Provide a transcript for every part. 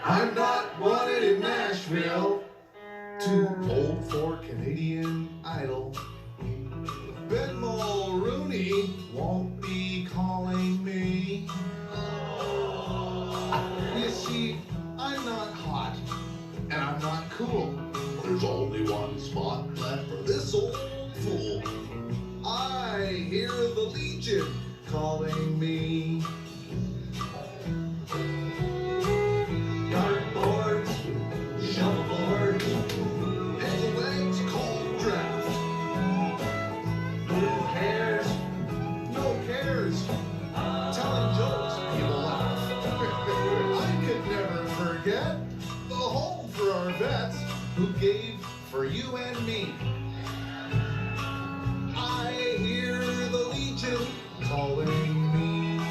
I'm not wanted in Nashville. Too old for Canadian Idol. Ben Mulrooney won't be calling me. You see, I'm not hot, and I'm not cool. There's only one spot left for this old fool. I hear the Legion calling me. Dartboards, shuffleboards, and the legs cold draft. Who cares? No cares. Telling jokes, people laugh. I could never forget the home for our vets who gave for you and me. I hear the Legion calling me.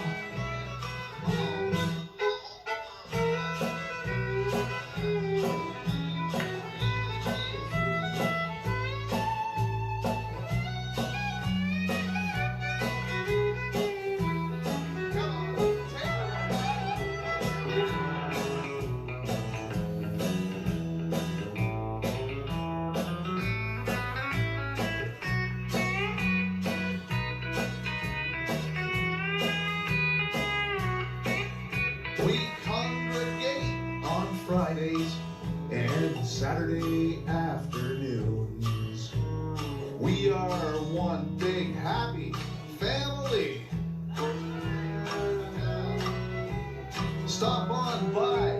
We congregate on Fridays and Saturday afternoons. We are one big happy family. Stop on by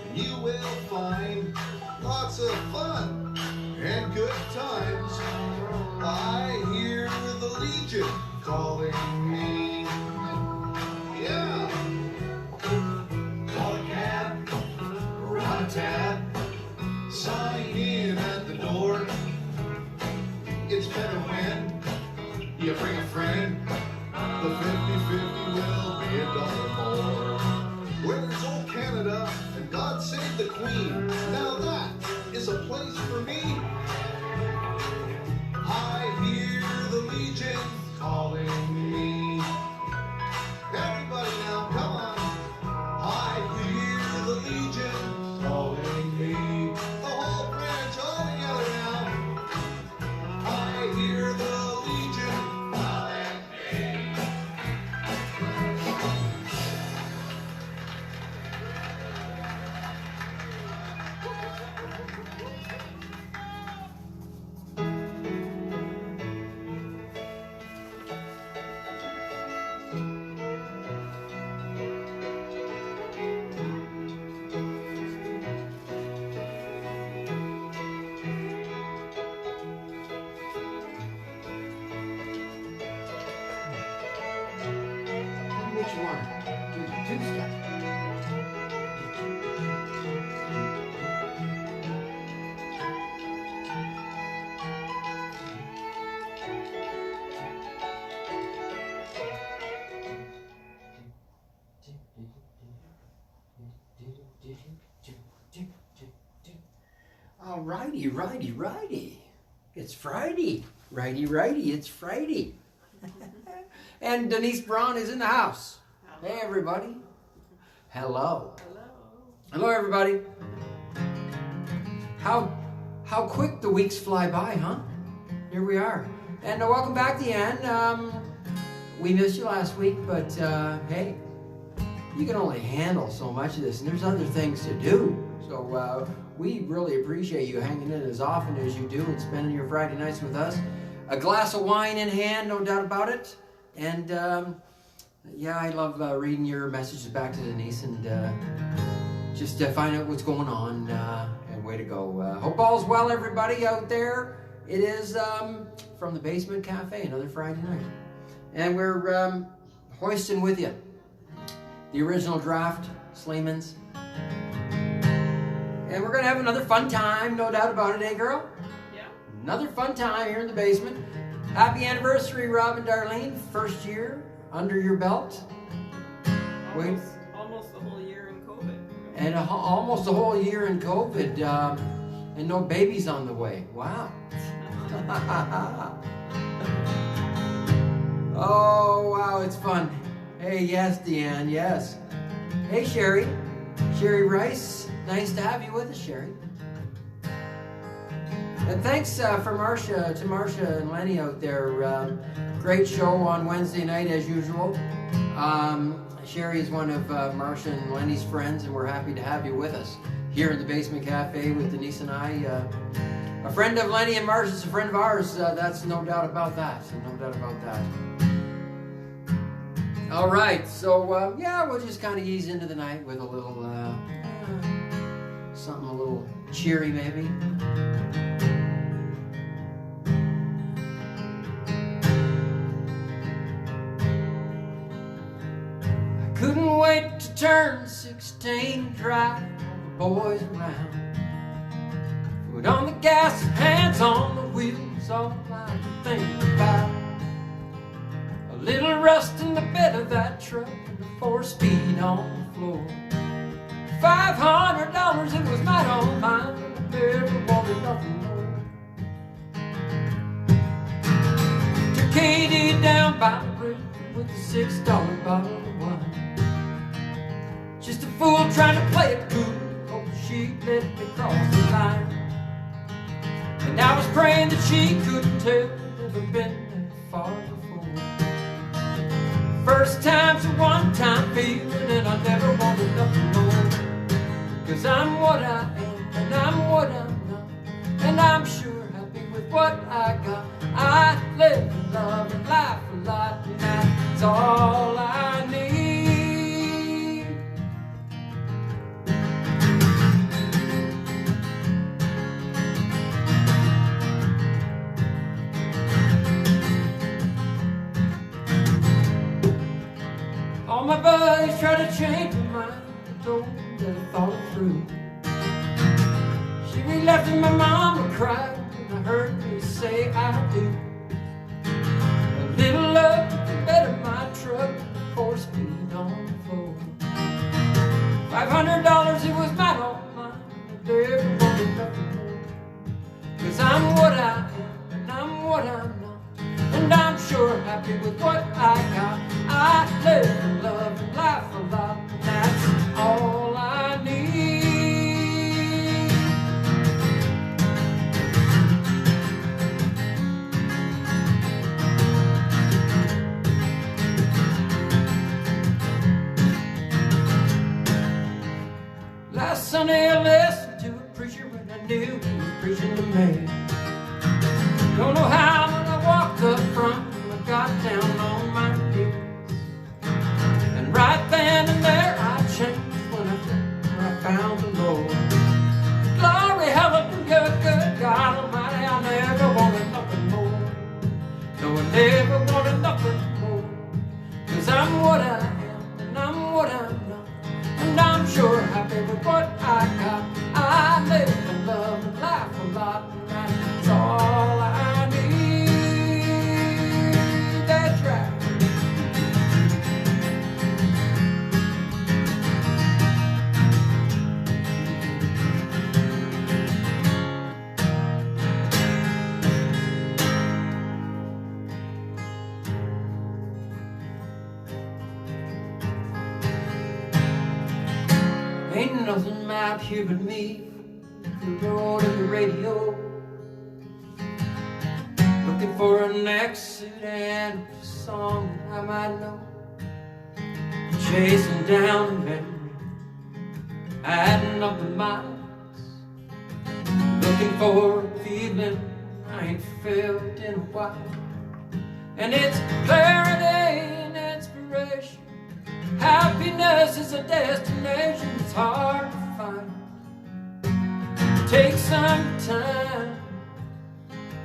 and you will find lots of fun and good times. I hear the Legion calling me. Yeah. Call a cab, run a tab, sign in at the door. It's better when you bring a friend. The 50-50 will be $1 more. Where's old Canada and God save the Queen? Now that is a place for me. I hear the Legion calling me. Everybody now, come on. I hear the Legion calling me. The whole branch all together now. I hear the Legion calling me. Which one? Do stuff. All righty, righty, righty. It's Friday. Righty, righty, it's Friday. And Denise Braun is in the house. Hey, everybody. Hello. Hello. Hello, everybody. How quick the weeks fly by, huh? Here we are. And welcome back, Deanne. We missed you last week, but hey, you can only handle so much of this, and there's other things to do. So we really appreciate you hanging in as often as you do and spending your Friday nights with us. A glass of wine in hand, no doubt about it. And yeah, I love reading your messages back to Denise and just to find out what's going on. And way to go. Hope all's well, everybody out there. It is from the Basement Cafe, another Friday night. And we're hoisting with you the original draft, Slayman's. And we're going to have another fun time, no doubt about it, eh, girl? Yeah. Another fun time here in the basement. Happy anniversary, Rob and Darlene. First year under your belt. Almost the whole year in COVID. And almost a whole year in COVID. And no babies on the way. Wow. Oh, wow, it's fun. Hey, yes, Deanne, yes. Hey, Sherry. Sherry Rice. Nice to have you with us, Sherry. And thanks to Marcia and Lenny out there. Great show on Wednesday night as usual. Sherry is one of Marcia and Lenny's friends, and we're happy to have you with us here in the Basement Cafe with Denise and I. A friend of Lenny and Marcia's a friend of ours. That's no doubt about that. No doubt about that. All right, so yeah, we'll just kind of ease into the night with a little something a little cheery, maybe. Couldn't wait to turn 16, drive all the boys around. Foot on the gas, hands on the wheels, all I could think about. A little rust in the bed of that truck, and the 4-speed on the floor. $500, it was mine on mine, I never wanted nothing more. Took Katie down by the river with a $6 bottle of wine. Just a fool trying to play it cool, hope she'd let me cross the line. And I was praying that she couldn't tell, never been that far before. First time's a one-time feeling, and I never wanted nothing more. 'Cause I'm what I am, and I'm what I'm not, and I'm sure happy with what I got. I live and love and laugh a lot, and that's all I need. All my buddies try to change my mind, I told them that I thought it through. She relapsed and my mama cried, and I heard me say I do. A little love to better my truck, 4-speed on the floor. $500, it was mine on mine, I never wanted nothing more. 'Cause I'm what I am, and I'm what I'm not, and I'm sure happy with what I got. I live and love and laugh a lot, and that's all I need. Last Sunday I listened to a preacher, and I knew he was preaching to me. Don't know how, but I walked up front and I got down on my knees. And right then and there I changed when I found the Lord. Glory, hallelujah, good God Almighty, I never wanted nothing more. No, I never wanted nothing more. 'Cause I'm what I am, and I'm what I'm not, and I'm sure happy with what I got. I live and love and laugh a lot, and that's all I need. That's right. Ain't nothing out here but me, the road and the radio. Looking for an exit and a song I might know. Chasing down memory, adding up the miles. Looking for a feeling I ain't felt in a while. And it's clarity and inspiration. Happiness is a destination it's hard to find. Take some time,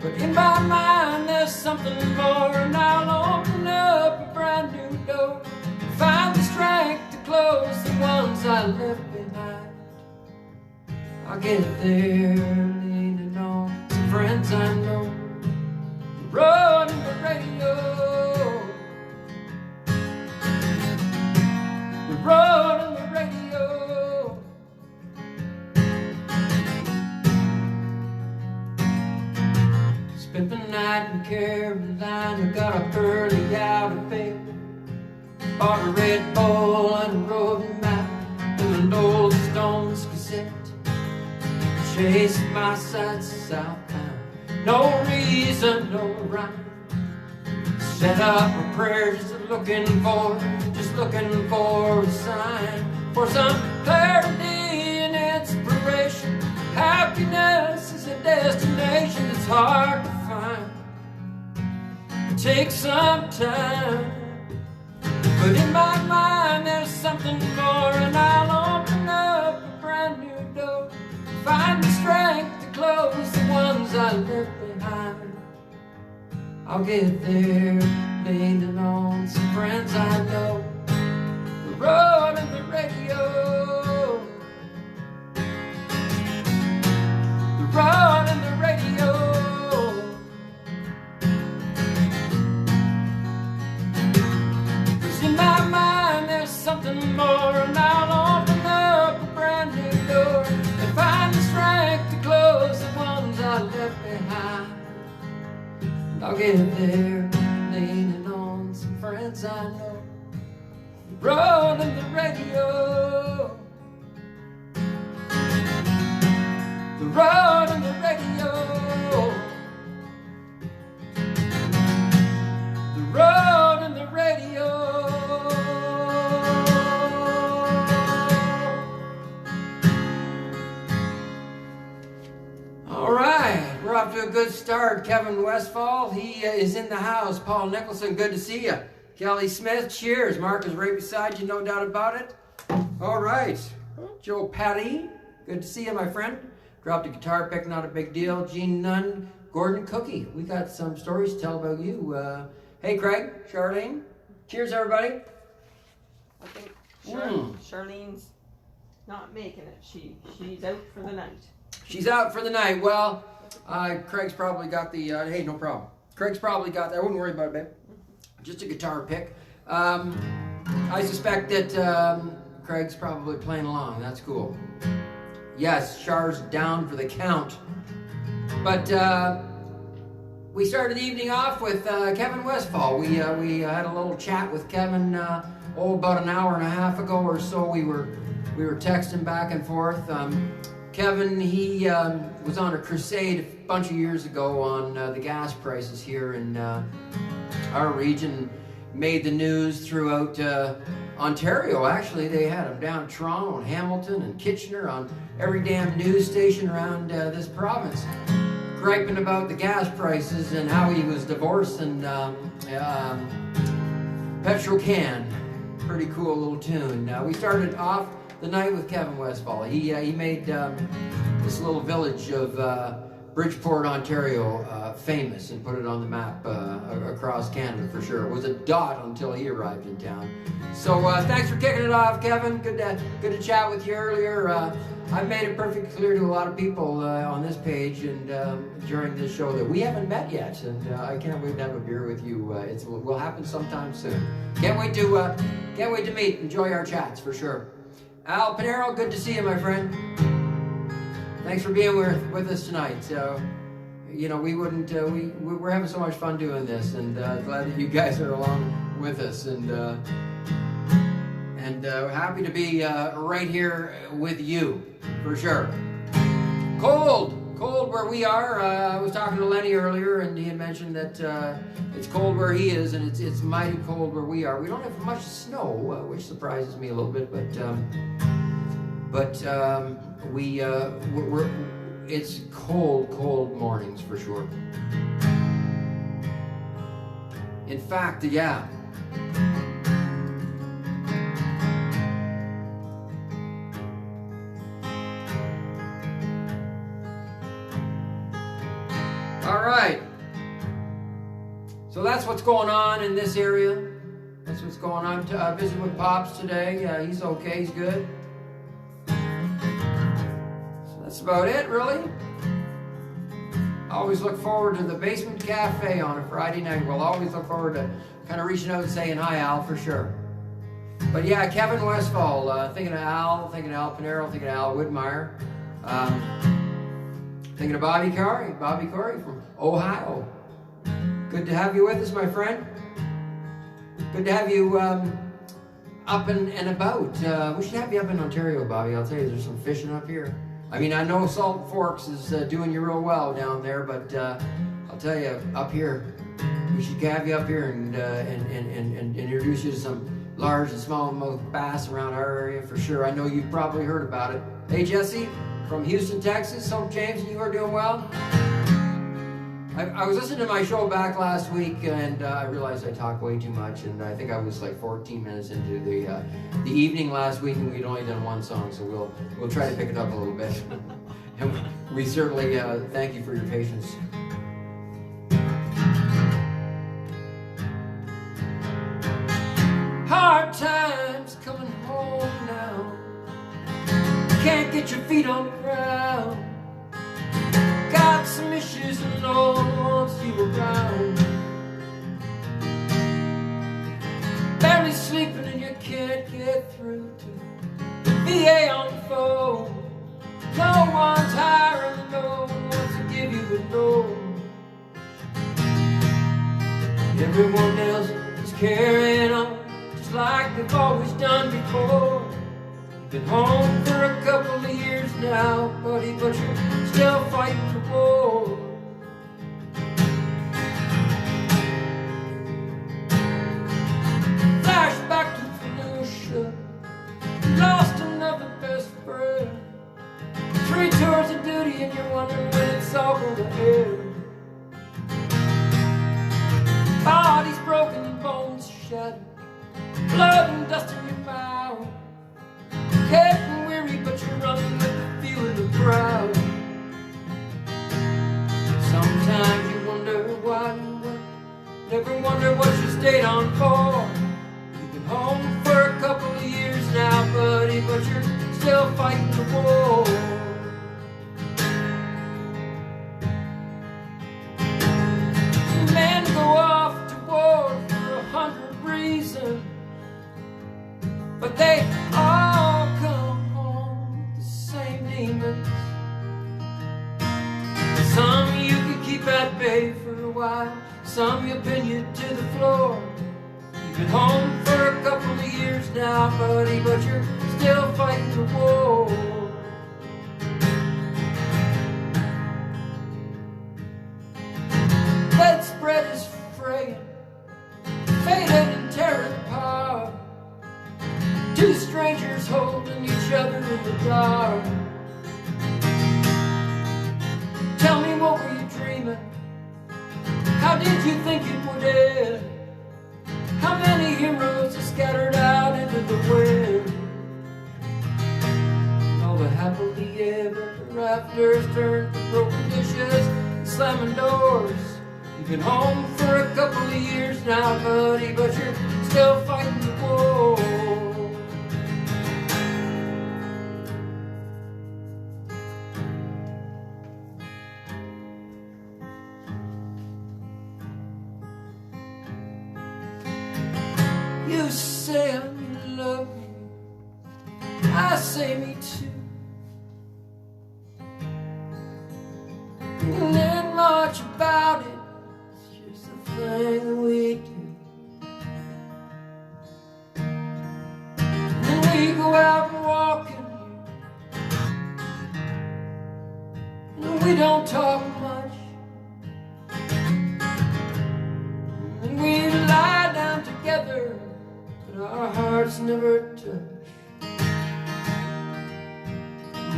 but in my mind there's something more, and I'll open up a brand new door. Find the strength to close the ones I left behind. I'll get there leaning on some friends I know. The road and the radio, the road and the radio. Spent the night in Carolina, got up early out of bed. Bought a Red Bull and a Rolling Map and an old Stones cassette. chasing my sights southbound. No reason, no rhyme. Set up a prayer, just looking for a sign, for some clarity and inspiration. Happiness is a destination that's hard to find. It takes some time, but in my mind there's something more, and I'll open up a brand new door. Find the strength to close the ones I left behind. I'll get there leaning on some friends I know, the road and the radio, the road and the radio. 'Cause in my mind there's something more, and I'll open up a brand new door and find the strength to close the ones I left behind. I'll get there leaning on some friends I know, the road and the radio, the road and the radio, the road and the radio. All right, we're off to a good start. Kevin Westfall, he is in the house. Paul Nicholson, good to see you. Kelly Smith, cheers. Mark is right beside you, no doubt about it. All right, Joe Patty, good to see you, my friend. Dropped a guitar pick, not a big deal. Gene Nunn, Gordon Cookie, we got some stories to tell about you. Hey, Craig, Charlene, cheers, everybody. I think Charlene's not making it. She's out for the night. She's out for the night. Well, Craig's probably got the, hey, no problem. Craig's probably got that. I wouldn't worry about it, babe. Just a guitar pick. I suspect that Craig's probably playing along. That's cool. Yes, Char's down for the count. But we started the evening off with Kevin Westfall. We had a little chat with Kevin about an hour and a half ago or so. We were texting back and forth. Kevin, he was on a crusade a bunch of years ago on the gas prices here in our region. Made the news throughout Ontario. Actually, they had him down in Toronto and Hamilton and Kitchener, on every damn news station around this province, griping about the gas prices and how he was divorcing Petrocan. Pretty cool little tune. We started off the night with Kevin Westfall. He made this little village of Bridgeport, Ontario famous and put it on the map across Canada for sure. It was a dot until he arrived in town. So thanks for kicking it off, Kevin. Good to chat with you earlier. I've made it perfectly clear to a lot of people on this page and during this show that we haven't met yet, and I can't wait to have a beer with you. It will happen sometime soon. Can't wait to meet. Enjoy our chats for sure. Al Pinero, good to see you, my friend. Thanks for being with us tonight. You know, we wouldn't. We're having so much fun doing this, and glad that you guys are along with us, and happy to be right here with you for sure. Cold where we are. I was talking to Lenny earlier, and he had mentioned that it's cold where he is, and it's mighty cold where we are. We don't have much snow, which surprises me a little bit, but it's cold mornings for sure. In fact, yeah. All right. So that's what's going on in this area. That's what's going on. Visiting with Pops today. He's okay. He's good. That's about it, really. I always look forward to the Basement Cafe on a Friday night. We'll always look forward to kind of reaching out and saying hi, Al, for sure. But yeah, Kevin Westfall, thinking of Al, thinking of Al Pinero, thinking of Al Woodmeyer, thinking of Bobby Corey from Ohio. Good to have you with us, my friend. Good to have you up and about. We should have you up in Ontario, Bobby. I'll tell you, there's some fishing up here. I mean, I know Salt Forks is doing you real well down there, but I'll tell you, up here, we should have you up here and introduce you to some large and smallmouth bass around our area for sure. I know you've probably heard about it. Hey, Jesse, from Houston, Texas. Hope James and you are doing well. I was listening to my show back last week, and I realized I talked way too much, and I think I was like 14 minutes into the evening last week, and we'd only done one song, so we'll try to pick it up a little bit. And we certainly thank you for your patience. Hard times coming home now. Can't get your feet on the ground. Got some issues and no one wants you around. Barely sleeping and you can't get through to the VA on the phone. No one's hiring and no one wants to give you a no. Everyone else is carrying on just like they've always done before. You've been home for a couple of years now, buddy, but you're still fighting the war. Flashback to Felicia, lost another best friend. 3 tours of duty and you're wondering when it's all gonna end. Bodies broken and bones shattered, blood and dust in your mouth. Getting weary, but you're running with the feeling of proud. Sometimes you wonder why you went, never wonder what you stayed on for. You've been home for a couple of years now, buddy, but you're still fighting the war. Men go off to war for 100 reasons, but they all come home with the same demons. Some you can keep at bay for a while, some you'll pin you to the floor. You've been home for a couple of years now, buddy, but you're still fighting the war. Bedspread is fraying, faded and tearing apart. 2 strangers holding each other in the dark. Tell me, what were you dreaming? How did you think it would end? How many heroes are scattered out into the wind? All the happily ever afters turned to broken dishes and slamming doors. You've been home for a couple of years now, buddy, but you're still fighting the war. You say I love you, I say me too. And then much about it, it's just a thing that we do. And then we go out and walking, and we don't talk much. And we lie down together, but our hearts never touch.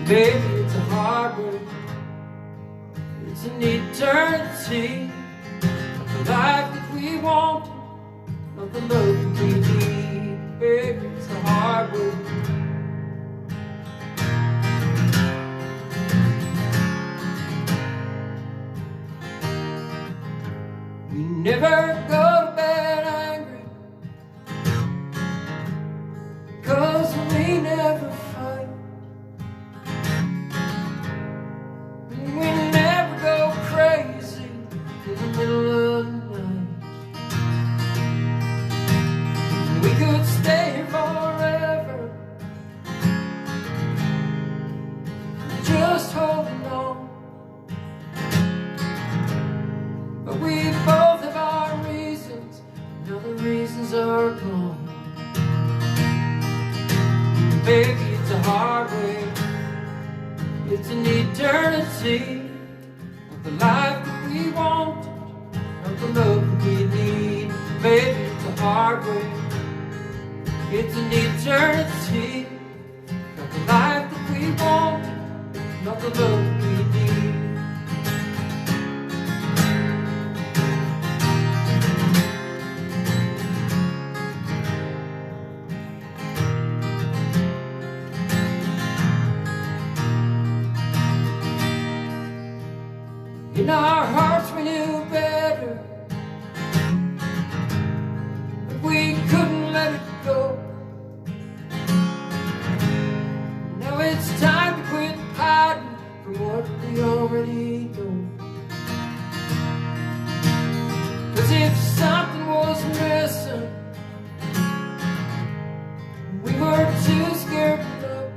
Baby, it's a hard way, it's an eternity of the life that we want, not the love that we need. Baby, it's a hard way. We never go to bed angry, 'cause we never fight. And we never go crazy in the middle of the night. We could stay here forever, just holding on. But we both have our reasons, now the reasons are gone. Baby, it's eternity of the life that we want, of the love that we need. Maybe it's a hard way. It's an eternity of the life that we want, of the love that we need. In our hearts we knew better, but we couldn't let it go. Now it's time to quit hiding from what we already know. 'Cause if something was missing, we were too scared to look,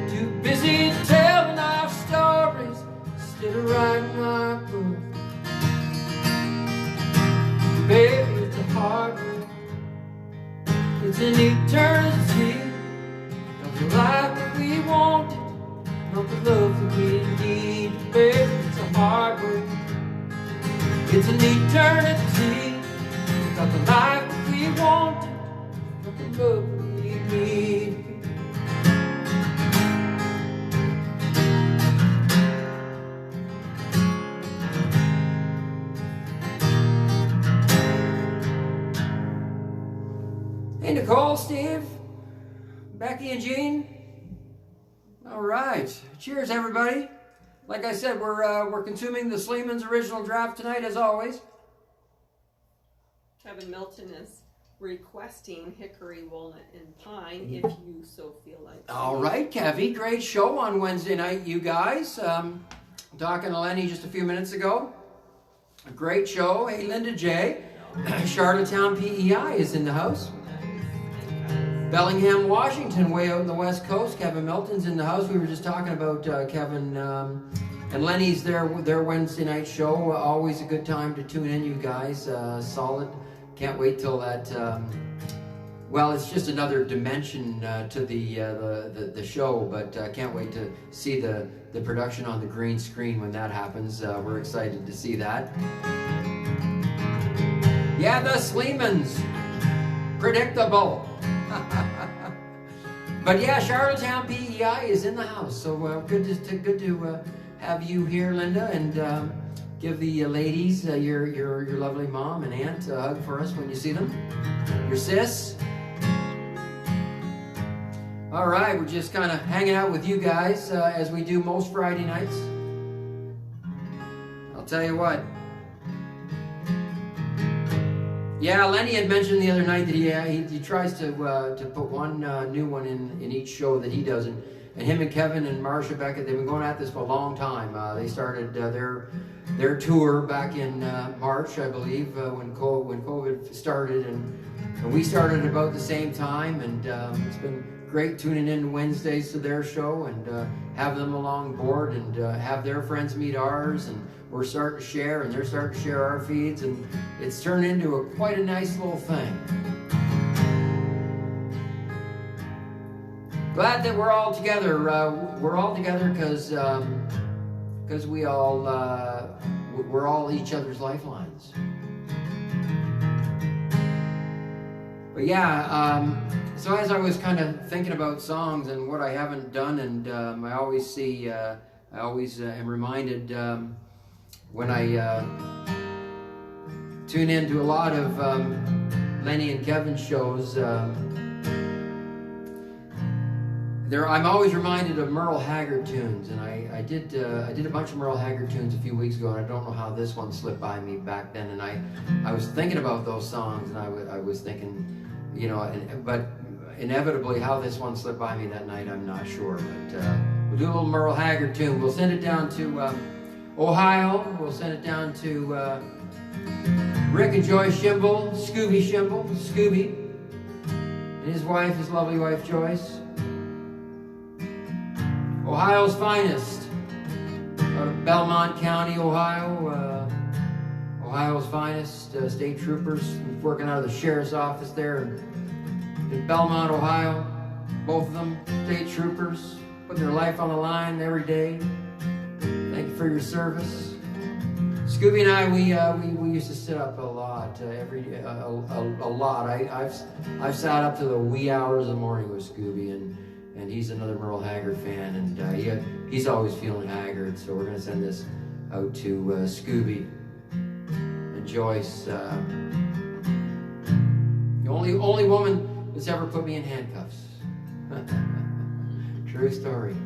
too busy telling our stories instead of writing our book. Baby, it's a hard one. It's an eternity of the life that we wanted, not the love that we need. Baby, it's a hard one. It's an eternity of the life that we wanted, not the love that we need. Hey, Nicole, Steve, Becky, and Jean. All right, cheers, everybody. Like I said, we're consuming the Sleeman's original draft tonight, as always. Kevin Milton is requesting hickory, walnut, and pine if you so feel like. All right, Kevy, great show on Wednesday night, you guys. Talking to Lenny just a few minutes ago. A great show. Hey, Linda J. Charlottetown PEI is in the house. Bellingham, Washington, way out on the West Coast. Kevin Milton's in the house. We were just talking about Kevin and Lenny's their Wednesday night show. Always a good time to tune in, you guys. Solid. Can't wait till that. Well, it's just another dimension to the show, but can't wait to see the production on the green screen when that happens. We're excited to see that. Yeah, the Sleemans. Predictable. But yeah, Charlottetown PEI is in the house, so good to have you here, Linda, and give the ladies, your lovely mom and aunt, a hug for us when you see them. Your sis. All right, we're just kind of hanging out with you guys as we do most Friday nights. I'll tell you what. Yeah, Lenny had mentioned the other night that he tries to put one new one in each show that he does, and him and Kevin and Marsha Beckett, they've been going at this for a long time. They started their tour back in March, I believe, when COVID started, and we started about the same time, and it's been great tuning in Wednesdays to their show and have them along board and have their friends meet ours, and we're starting to share and they're starting to share our feeds, and it's turned into quite a nice little thing. Glad that we're all together. We're all together because we're all each other's lifelines. But yeah, so as I was kind of thinking about songs and what I haven't done, and I always am reminded when I tune into a lot of Lenny and Kevin's shows. I'm always reminded of Merle Haggard tunes, and I did a bunch of Merle Haggard tunes a few weeks ago, and I don't know how this one slipped by me back then, and I was thinking about those songs, and I was thinking, you know, but inevitably how this one slipped by me that night, I'm not sure, but we'll do a little Merle Haggard tune. We'll send it down to Ohio. We'll send it down to Rick and Joyce Schimble, Scooby, and his wife, his lovely wife Joyce. Ohio's finest, out of Belmont County, Ohio. Ohio's finest state troopers working out of the sheriff's office there in Belmont, Ohio. Both of them state troopers. putting their life on the line every day. Thank you for your service. Scooby and I, we used to sit up a lot, a lot. I've sat up to the wee hours of the morning with Scooby, and he's another Merle Haggard fan, and he's always feeling haggard. So we're gonna send this out to Scooby and Joyce, the only woman that's ever put me in handcuffs. True story.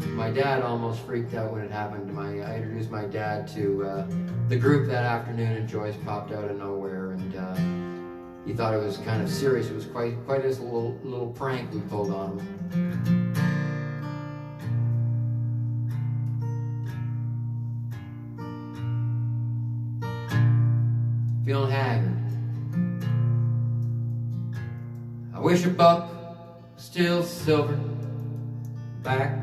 My dad almost freaked out when it happened. I introduced my dad to the group that afternoon, and Joyce popped out of nowhere, and he thought it was kind of serious. It was quite a little prank we pulled on him. Feeling haggard. I wish a buck was still silver back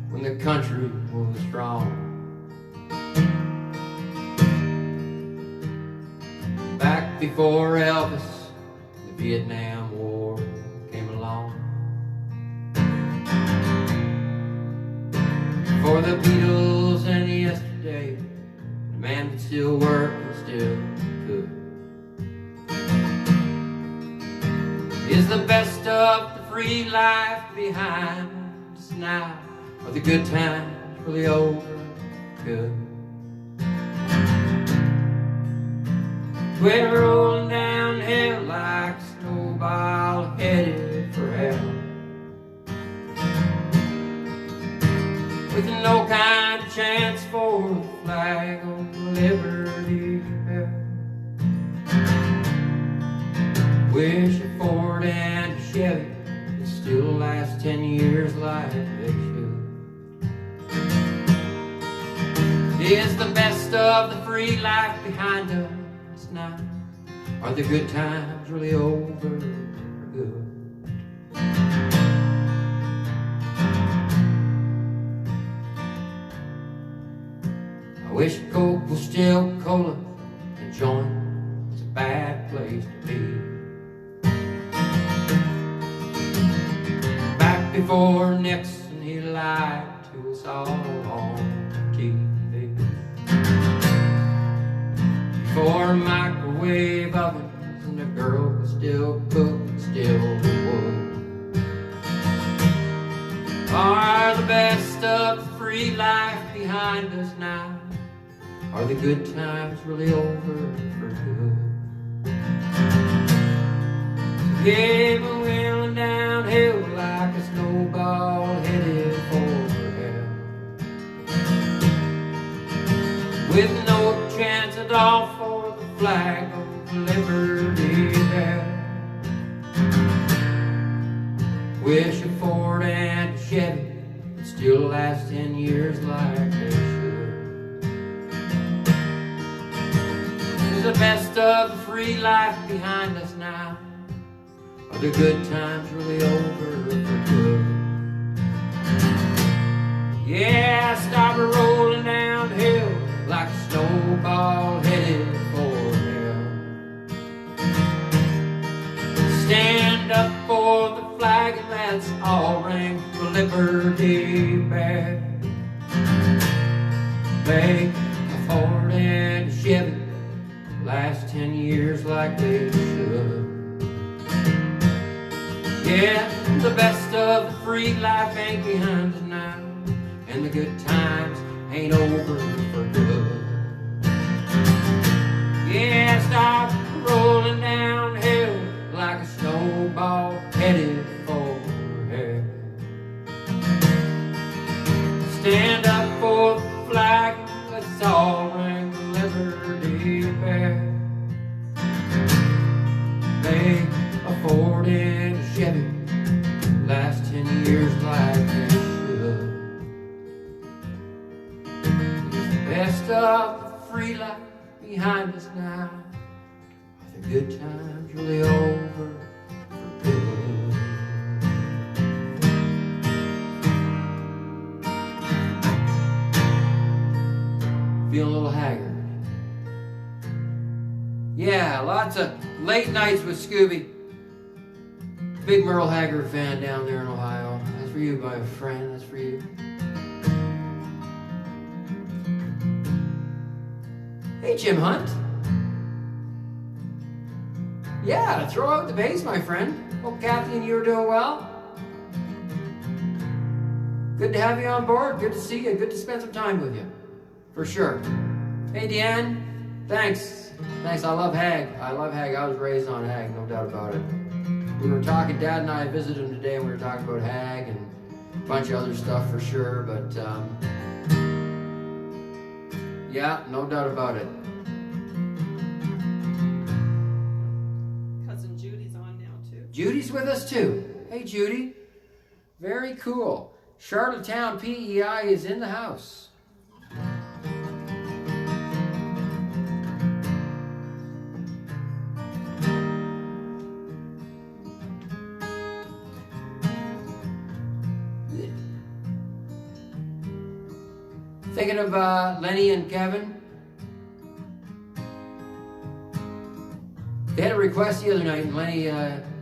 when the country was strong. Back before Elvis, the Vietnam War came along. For the Beatles and yesterday, the man could still work and still could. Is the best of the free life behind us now? Are the good times really over good? We're rolling downhill like a snowball headed for hell, with no kind of chance for the flag of liberty. Wish a Ford and a Chevy could still last 10 years like they should. Is the best of the free life behind us now? Are the good times really over for good? I wish Coke was still cola and joint was a bad place to be. Back before Nixon, he lied to us all on TV. Before microwave ovens and the girl could still cook and still would. Are the best of the free life behind us now? Are the good times really over for good? Yeah, we're wheeling downhill like a snowball headed for hell, with no chance at all for the flag of liberty there. Wish a Ford and a Chevy could still last 10 years like they should. Is the best of the free life behind us now? Are the good times really over for good? Yeah, stop rolling downhill like a snowball headed for hell. Stand up for the flag and let's all ring the liberty bell. Make a Ford and a Chevy last 10 years like they should. Yeah, the best of the free life ain't behind us now, and the good times ain't over for good. Yeah, stop rolling downhill like a snowball headed for hell. Stand up for the flag, let's all ring the liberty bell. Make a Ford and a Chevy last 10 years like they should. The best of the free life behind us now. Are the good times really over for good? Feeling a little haggard. Yeah, lots of late nights with Scooby. Big Merle Haggard fan down there in Ohio. That's for you, my friend. That's for you. Hey, Jim Hunt. Yeah, throw out the bass, my friend. Hope Kathy and you are doing well. Good to have you on board. Good to see you. Good to spend some time with you. For sure. Hey, Deanne. Thanks. Thanks. I love Hag. I was raised on Hag, no doubt about it. We were talking, Dad and I visited him today, and we were talking about Hag and a bunch of other stuff for sure, but yeah, no doubt about it. Cousin Judy's on now too. Judy's with us too. Hey, Judy. Very cool. Charlottetown PEI is in the house. Thinking of Lenny and Kevin. They had a request the other night, and Lenny,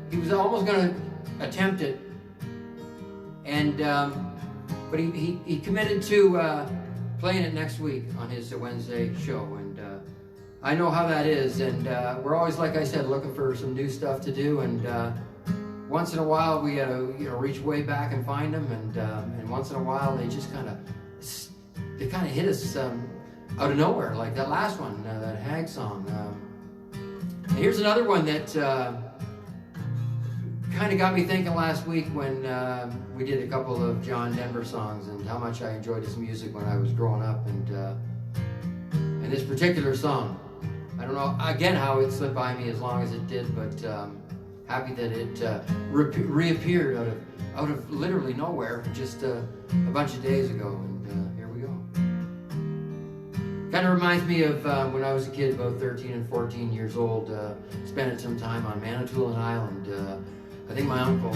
he was almost going to attempt it, and but he committed to playing it next week on his Wednesday show, and I know how that is, and we're always, like I said, looking for some new stuff to do, and once in a while we reach way back and find them, and once in a while they just kind of hit us out of nowhere, like that last one, that Hag song. Here's another one that kind of got me thinking last week when we did a couple of John Denver songs and how much I enjoyed his music when I was growing up, and this particular song, I don't know again how it slipped by me as long as it did, but happy that it reappeared out of literally nowhere just a bunch of days ago. Kind of reminds me of when I was a kid, about 13 and 14 years old, spending some time on Manitoulin Island. I think my uncle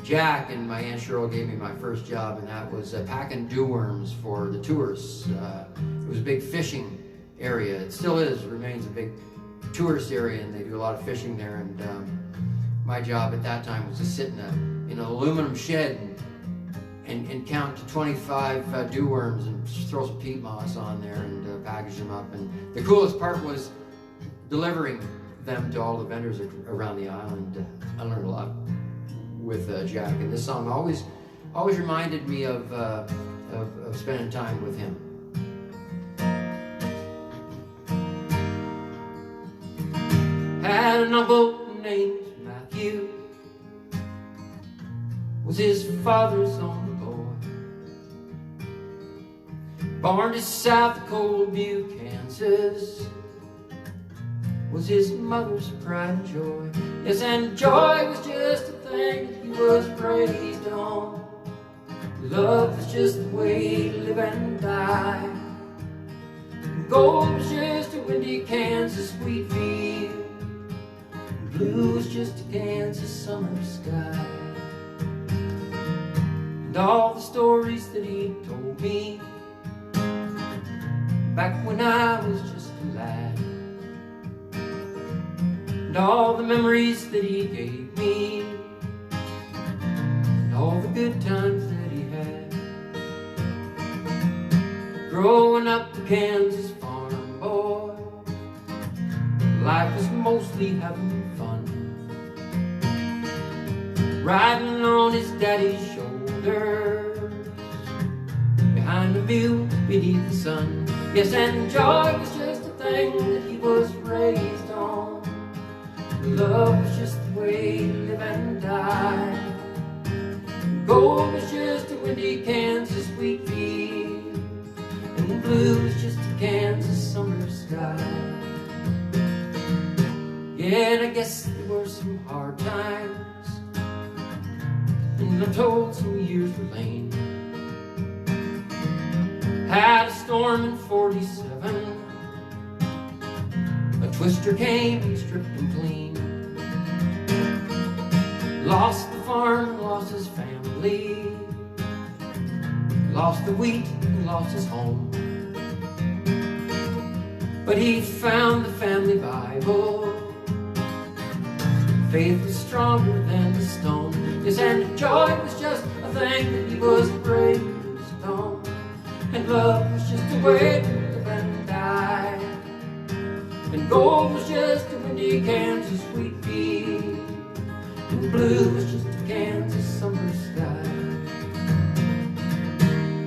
Jack and my Aunt Cheryl gave me my first job, and that was packing dew worms for the tourists. It was a big fishing area. It still is, remains a big tourist area, and they do a lot of fishing there. And my job at that time was to sit in an aluminum shed and count to 25 dew worms and throw some peat moss on there and package them up. And the coolest part was delivering them to all the vendors around the island. I learned a lot with Jack, and this song always reminded me of spending time with him. Had an uncle named Matthew, was his father's only boy. Born to South Dakota, Butte, Kansas, was his mother's pride and joy. Yes, and joy was just a thing that he was raised on. Love was just the way to live and die. And gold was just a windy Kansas wheat field. And blue was just a Kansas summer sky. And all the stories that he told me back when I was just a lad, and all the memories that he gave me, and all the good times that he had. Growing up a Kansas farm boy, life was mostly having fun, riding on his daddy's shoulders, behind the view beneath the sun. Yes, and joy was just a thing that he was raised on. Love was just the way to live and die. Gold was just a windy Kansas wheat field, and blue was just a Kansas summer sky. Yeah, and I guess there were some hard times, and I'm told some years were lame. Had a storm in 47, a twister came and stripped him clean. Lost the farm and lost his family, lost the wheat and lost his home. But he found the family Bible, faith was stronger than the stone. Yes, and joy was just a think that he was raised on, and love was just a way to live and die, and gold was just a windy Kansas wheat field, and blue was just a Kansas summer sky.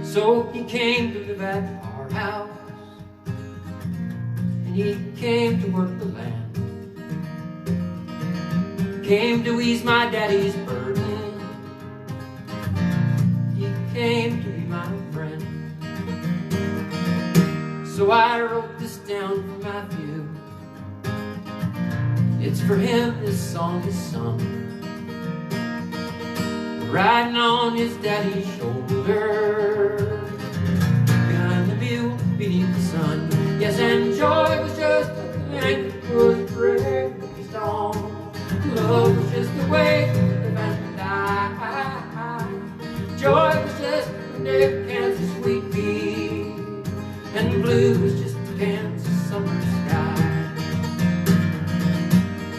So he came to live at our house, and he came to work the land, came to ease my daddy's burden, he came to be my friend. So I wrote this down for Matthew, it's for him this song is sung, riding on his daddy's shoulder, behind the mule beneath the sun. Yes, and joy was just a thing that was raised on, love was just the way to live and die. Joy was just a near Kansas wheat field, and blue was just a Kansas summer sky.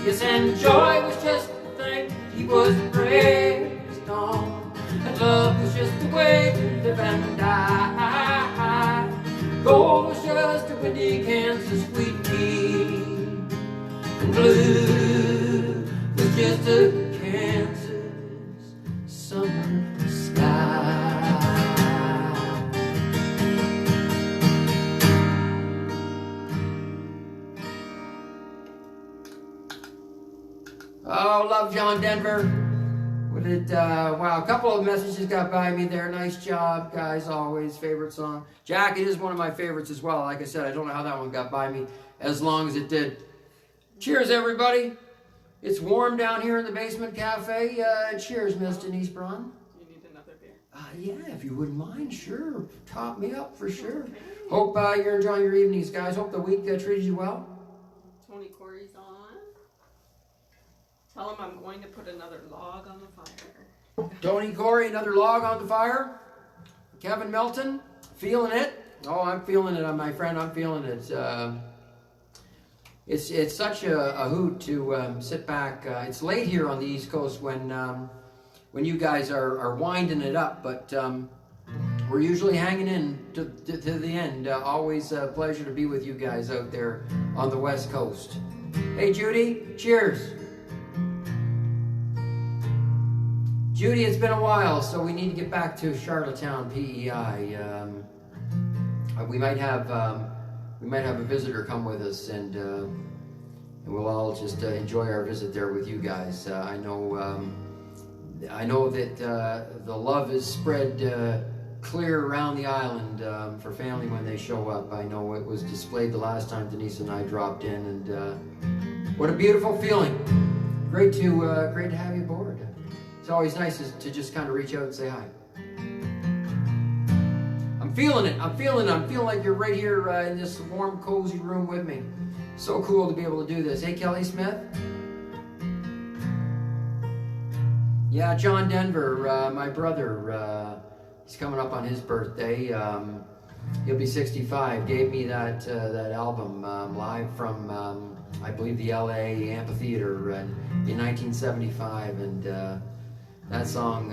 Yes, and joy was just the thing he was raised on, and love was just the way to live and die. Gold was just a windy Kansas wheat field, and blue was just a Kansas summer sky. Oh, love John Denver. What did, wow, a couple of messages got by me there. Nice job, guys, always. Favorite song. Jack, it is one of my favorites as well. Like I said, I don't know how that one got by me as long as it did. Cheers, everybody. It's warm down here in the basement cafe. Cheers, Miss Denise Braun. You need another beer? Yeah, if you wouldn't mind, sure. Top me up for sure. Hope you're enjoying your evenings, guys. Hope the week treated you well. Tony Corey's on. Tell him I'm going to put another log on the fire. Tony Corey, another log on the fire. Kevin Melton, feeling it. Oh, I'm feeling it, my friend. I'm feeling it. It's such a hoot to sit back. It's late here on the East Coast when you guys are winding it up, but we're usually hanging in to the end. Always a pleasure to be with you guys out there on the West Coast. Hey, Judy, cheers. Judy, it's been a while, so we need to get back to Charlottetown, PEI. We might have a visitor come with us, and we'll all just enjoy our visit there with you guys. I know that the love is spread clear around the island for family when they show up. I know it was displayed the last time Denise and I dropped in, and what a beautiful feeling! Great to have you aboard. It's always nice to just kind of reach out and say hi. I'm feeling it. I'm feeling like you're right here in this warm, cozy room with me. So cool to be able to do this. Hey, Kelly Smith. Yeah, John Denver, my brother, he's coming up on his birthday. He'll be 65. Gave me that album live from, I believe, the LA Amphitheater in 1975, and that song,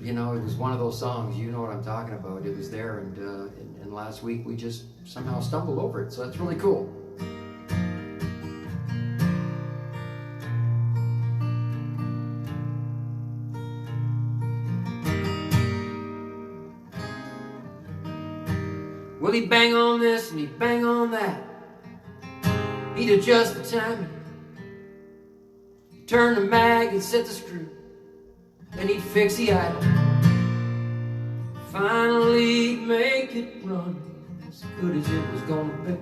you know, it was one of those songs, you know what I'm talking about. It was there, and last week we just somehow stumbled over it, so that's really cool. Well, he'd bang on this and he'd bang on that. He'd adjust the timing, turn the mag and set the screw. Then he'd fix the idle. Finally make it run as good as it was gonna be.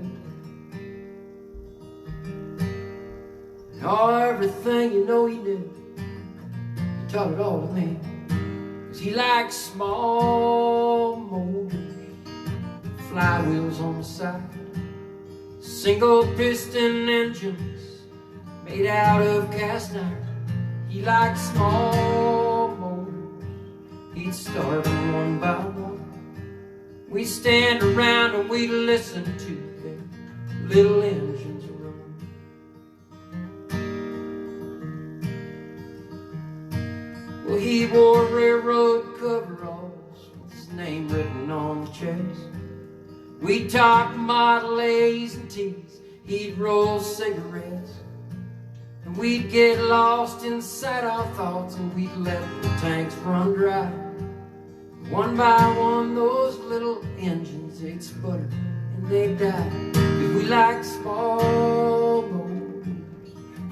And everything you know he knew, he taught it all to me. 'Cause he likes small motors, flywheels on the side, single piston engines made out of cast iron. He likes small motors, he'd start them one by one. We'd stand around and we'd listen to their little engines run. Well, he wore railroad name written on the chest. We'd talk Model A's and T's, he'd roll cigarettes. And we'd get lost inside our thoughts, and we'd let the tanks run dry. One by one, those little engines, they'd sputter and they'd die. 'Cause we like small motors,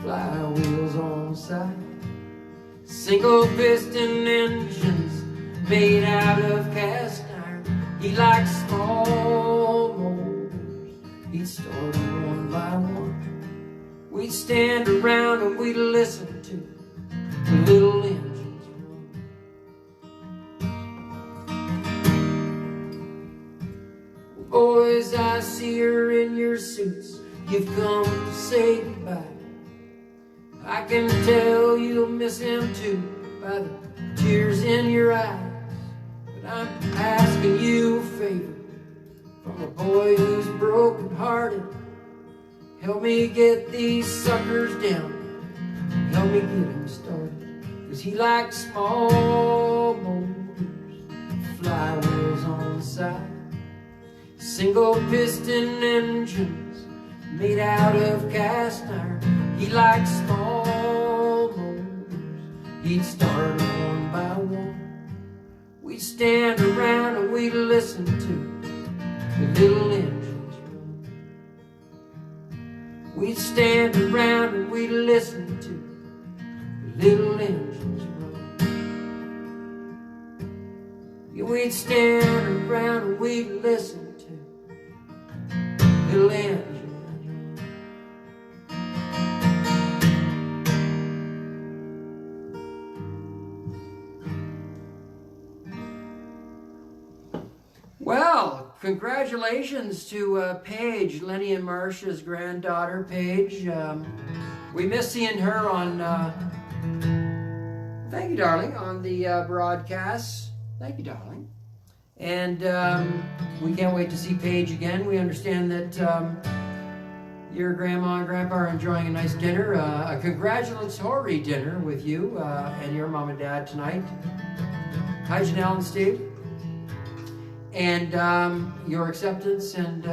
flywheels on the side. Single piston engines made out of cast iron. He liked small motors, he'd start them one by one. We'd stand around and we'd listen to the little engines run. Boys, I see her in your suits, you've come to say goodbye. I can tell you'll miss him too by the tears in your eyes. But I'm asking you a favor from a boy who's broken hearted. Help me get these suckers down, help me get him started. 'Cause he likes small motors, flywheels on the side. Single piston engines made out of cast iron. He likes small motors, he'd start them one by one. We'd stand around and we'd listen to the little engines run. We'd stand around and we'd listen to the little engines run. Yeah, we'd stand around and we'd listen to little engines run. Well, congratulations to Paige, Lenny and Marcia's granddaughter, Paige. We miss seeing her on, thank you, darling, on the broadcasts. Thank you, darling. And we can't wait to see Paige again. We understand that your grandma and grandpa are enjoying a nice dinner, a congratulatory dinner with you and your mom and dad tonight. Hi, Janelle and Steve. And your acceptance and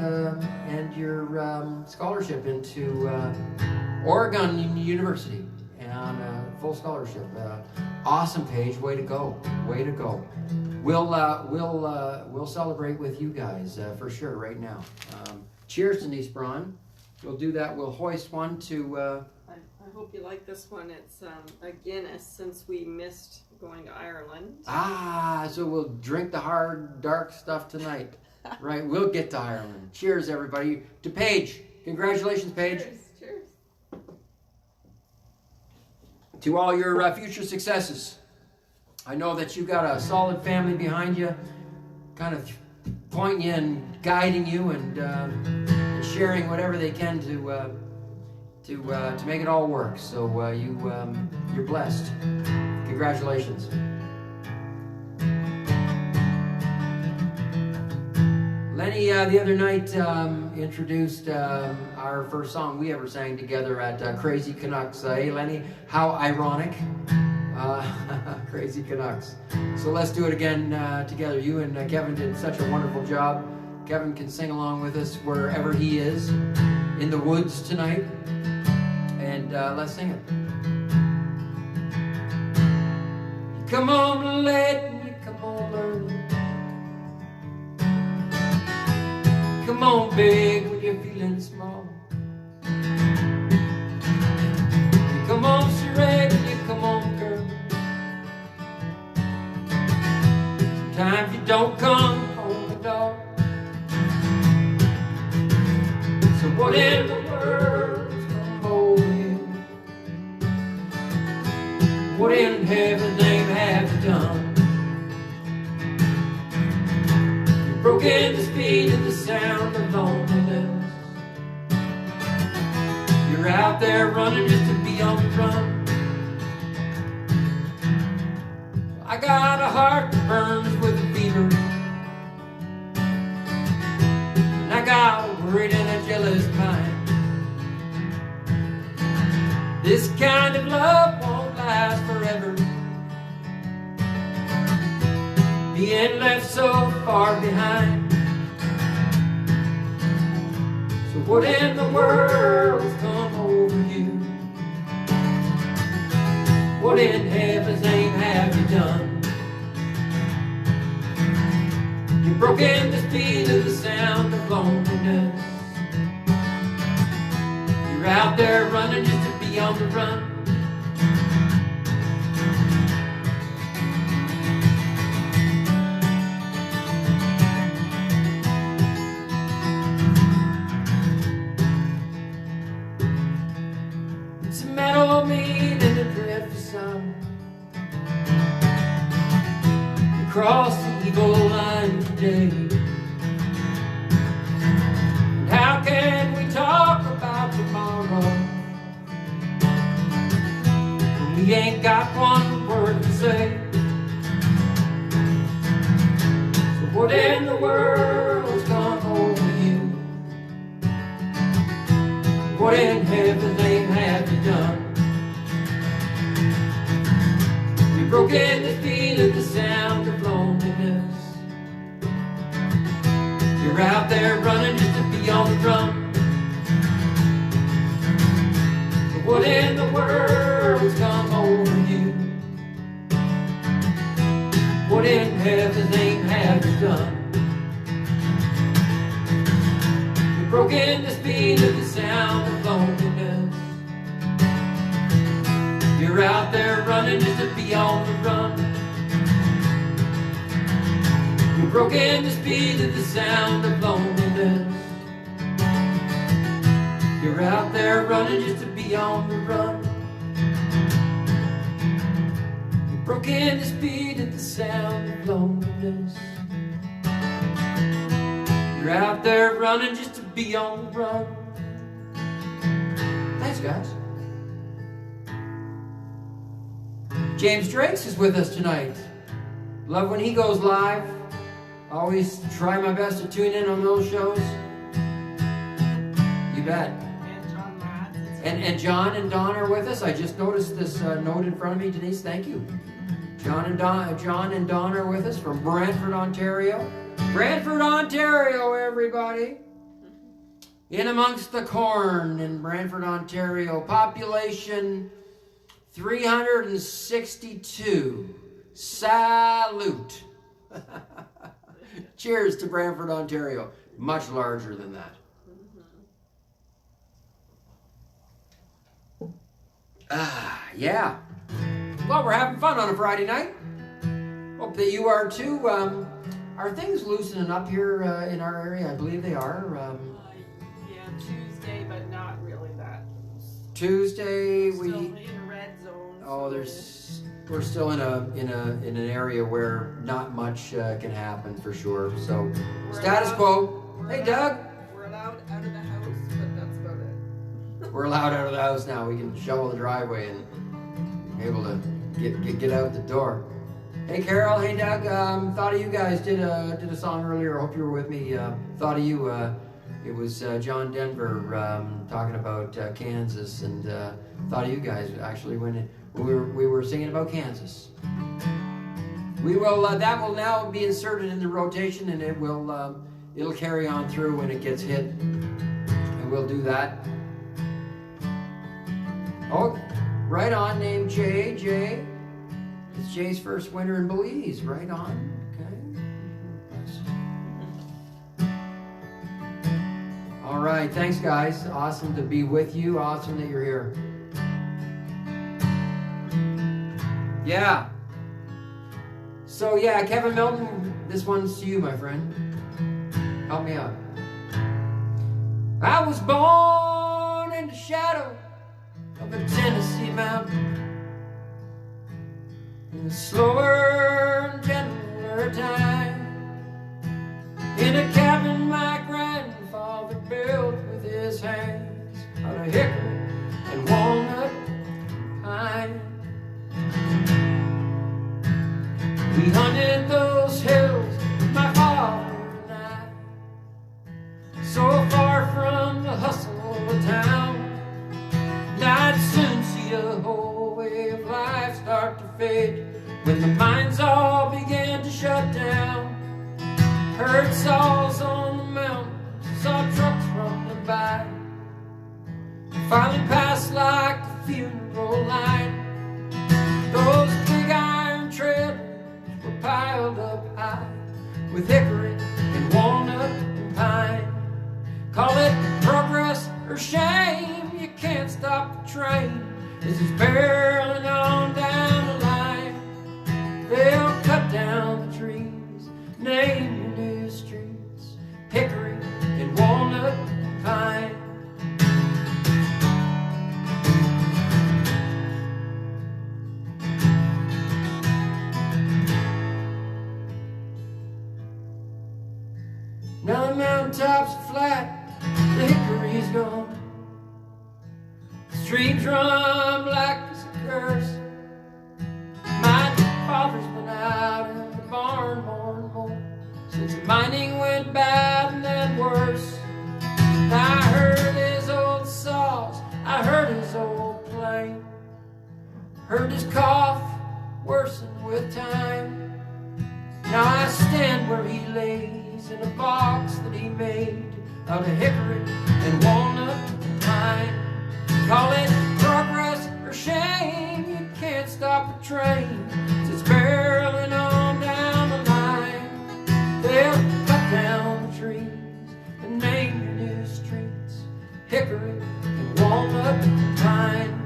your scholarship into Oregon University on a full scholarship. Awesome, Paige. Way to go. Way to go. We'll celebrate with you guys for sure right now. Cheers, Denise Braun. We'll do that. We'll hoist one to. I hope you like this one. It's a Guinness, since we missed going to Ireland. So we'll drink the hard, dark stuff tonight. Right, we'll get to Ireland. Cheers, everybody. To Paige. Congratulations, Paige. Cheers. Cheers. To all your future successes. I know that you got a solid family behind you, kind of pointing you and guiding you and sharing whatever they can to make it all work. So you're blessed. Congratulations. Lenny, the other night, introduced our first song we ever sang together at Crazy Canucks. Hey, Lenny, how ironic. Crazy Canucks. So let's do it again together. You and Kevin did such a wonderful job. Kevin can sing along with us wherever he is, in the woods tonight. And let's sing it. Come on, let me, come on, learn. Come on, big, when you're feeling small. Come on, Shrek, you come on, girl. Sometimes you don't come home at all. So what in the world's gonna hold you? What in heaven's name have you done? You've broken the speed and the sound of loneliness. You're out there running just to be on the run. I got a heart that burns with a fever, and I got a worried and a jealous mind. This kind of love won't last forever. Being left so far behind. So what in the world's come over you? What in heaven's name have you done? You've broken the speed of the sound of loneliness. You're out there running just to be on the run. It's a metal meat and a dreadful sound. You cross the evil line today. And how can we talk about tomorrow when we ain't got one word to say? So what in the world's come over you? What in heaven's name have you done? You've broken the speed of the sound of loneliness. You're out there running just to be on the run. But what in the world's come over you? What in heaven's name have you done? You've broken the speed of the sound of loneliness. You're out there running just to be on the run. You've broken the speed of the sound of loneliness. You're out there running just to be on the run. You've broken the speed of the sound of loneliness. You're out there running just to be on the run. Thanks, guys. James Drakes is with us tonight. Love when he goes live. Always try my best to tune in on those shows. You bet. And John and Don are with us. I just noticed this note in front of me, Denise. Thank you. John and Don are with us from Brantford, Ontario. Brantford, Ontario, everybody. In amongst the corn in Brantford, Ontario. Population 362. Salute. Cheers to Brantford, Ontario. Much larger than that. Yeah. Well, we're having fun on a Friday night. Hope that you are too. Are things loosening up here in our area? I believe they are. Yeah, Tuesday, but not really that loose. Tuesday, Still in red zone. Oh, we're still in an area where not much can happen for sure. So status quo. Hey, Doug. We're allowed out of the house, but that's about it. We're allowed out of the house now. We can shovel the driveway and be able to get out the door. Hey, Carol. Hey, Doug. Thought of you guys. Did a song earlier. Hope you were with me. Thought of you. It was John Denver talking about Kansas, and thought of you guys actually when we were singing about Kansas. We will. That will now be inserted in the rotation, and it will. It'll carry on through when it gets hit, and we'll do that. Oh, right on. Name Jay. Jay. It's Jay's first winter in Belize. Right on. Okay. All right. Thanks, guys. Awesome to be with you. Awesome that you're here. Yeah. So, yeah, Kevin Milton, this one's to you, my friend. Help me out. I was born in the shadow of a Tennessee mountain, in a slower and gentler time, in a cabin my grandfather built with his hands out of hickory and walnut pine. We hunted those hills with my father and I, so far from the hustle of town. And I'd soon see a whole way of life start to fade when the mines all began to shut down. funeral line. Those big iron trailers were piled up high with hickory and walnut and pine. Call it progress or shame, you can't stop the train as it's barreling on down the line. They'll cut down the trees, name your new streets, hickory and walnut and pine. Now the mountaintops are flat, the hickory's gone. The streams run black as a curse. My father's been out in the barn more and more since the mining went bad and then worse. I heard his old saws, I heard his old plane, heard his cough worsen with time. Now I stand where he lays in a box that he made out of hickory and walnut and pine. Call it progress or shame, you can't stop a train as it's barreling on down the line. They'll cut down the trees and name your new streets, hickory and walnut and pine.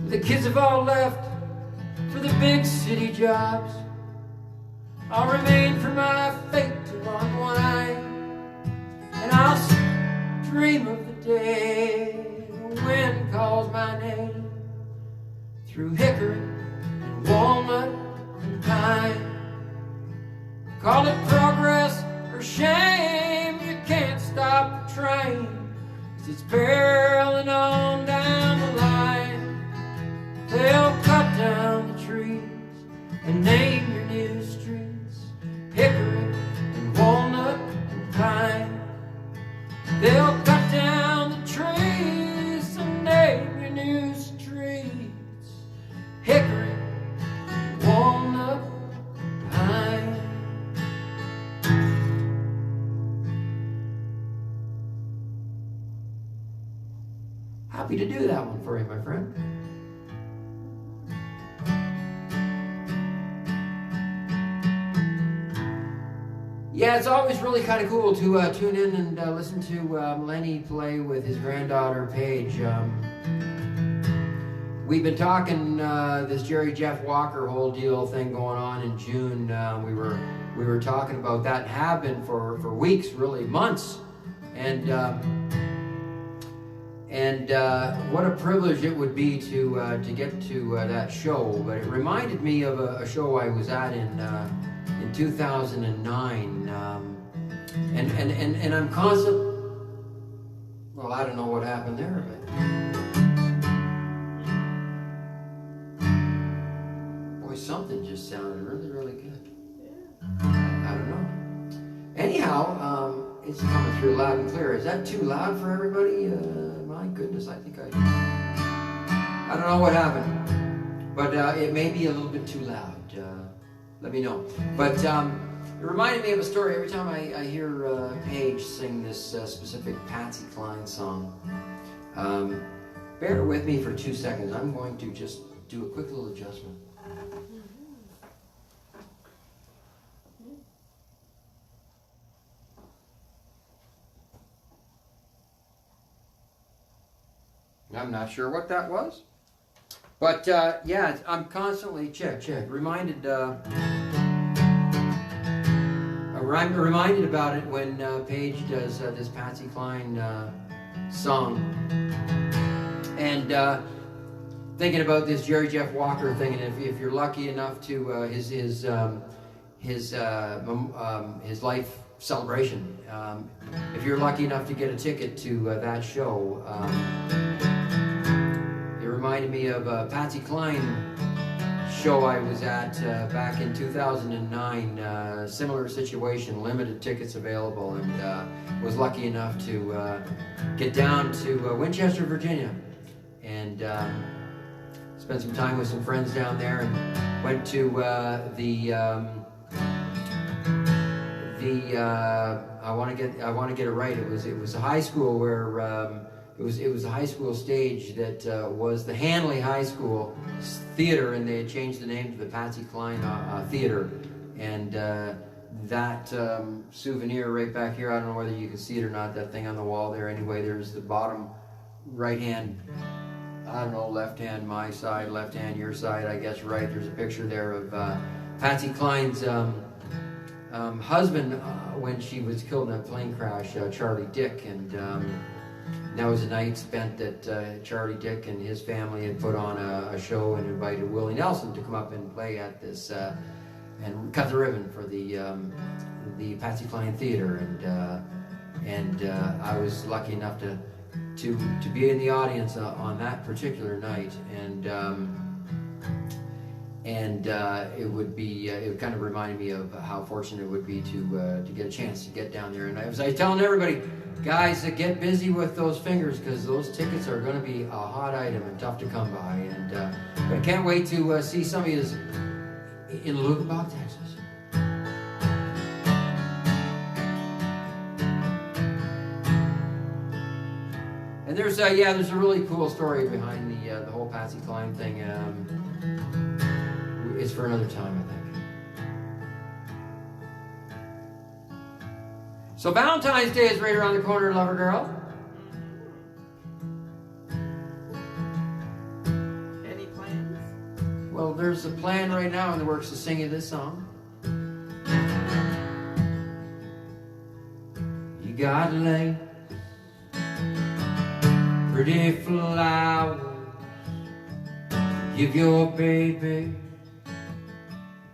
The kids have all left for the big city jobs. I'll remain for my fate to unwind, and I'll dream of the day the wind calls my name through hickory and walnut and pine. Call it progress or shame, you can't stop the train as it's barreling on down the line. They'll cut down the trees and name your new streets, hickory and walnut and pine. They'll cut down the trees and name your new streets, hickory and walnut and pine. Happy to do that one for you, my friend. Yeah, it's always really kind of cool to tune in and listen to Lenny play with his granddaughter, Paige. We've been talking this Jerry Jeff Walker whole deal thing going on in June. We were talking about that, have been for weeks, really months, and what a privilege it would be to get to that show. But it reminded me of a show I was at in 2009, and I'm constant. Well, I don't know what happened there, but boy, something just sounded really, really good. I don't know. Anyhow, it's coming through loud and clear. Is that too loud for everybody? My goodness, I think I don't know what happened, but it may be a little bit too loud. Let me know. But it reminded me of a story every time I hear Paige sing this specific Patsy Cline song. Bear with me for 2 seconds. I'm going to just do a quick little adjustment. I'm not sure what that was. But yeah, I'm constantly check. Reminded about it when Paige does this Patsy Cline song, and thinking about this Jerry Jeff Walker thing. And if you're lucky enough to his life celebration, if you're lucky enough to get a ticket to that show. Reminded me of a Patsy Cline show I was at back in 2009. Similar situation, limited tickets available, and was lucky enough to get down to Winchester, Virginia, and spent some time with some friends down there, and went to I want to get it right. It was a high school where it was a high school stage that was the Hanley High School Theater, and they had changed the name to the Patsy Cline Theater, and that souvenir right back here, I don't know whether you can see it or not, that thing on the wall there. Anyway, there's the bottom right hand, I don't know, left hand my side, left hand your side, I guess, right. There's a picture there of Patsy Cline's husband when she was killed in a plane crash, Charlie Dick, and that was a night spent that Charlie Dick and his family had put on a show and invited Willie Nelson to come up and play at this and cut the ribbon for the Patsy Cline Theater, and I was lucky enough to be in the audience on that particular night, and it would kind of remind me of how fortunate it would be to get a chance to get down there. And I was telling everybody, guys, get busy with those fingers, because those tickets are going to be a hot item and tough to come by. And but I can't wait to see some of you in Lukenbach, Texas. And there's a really cool story behind the whole Patsy Cline thing. It's for another time, I think. So Valentine's Day is right around the corner, lover girl. Any plans? Well, there's a plan right now in the works to sing you this song. You got lace, pretty flowers, give your baby,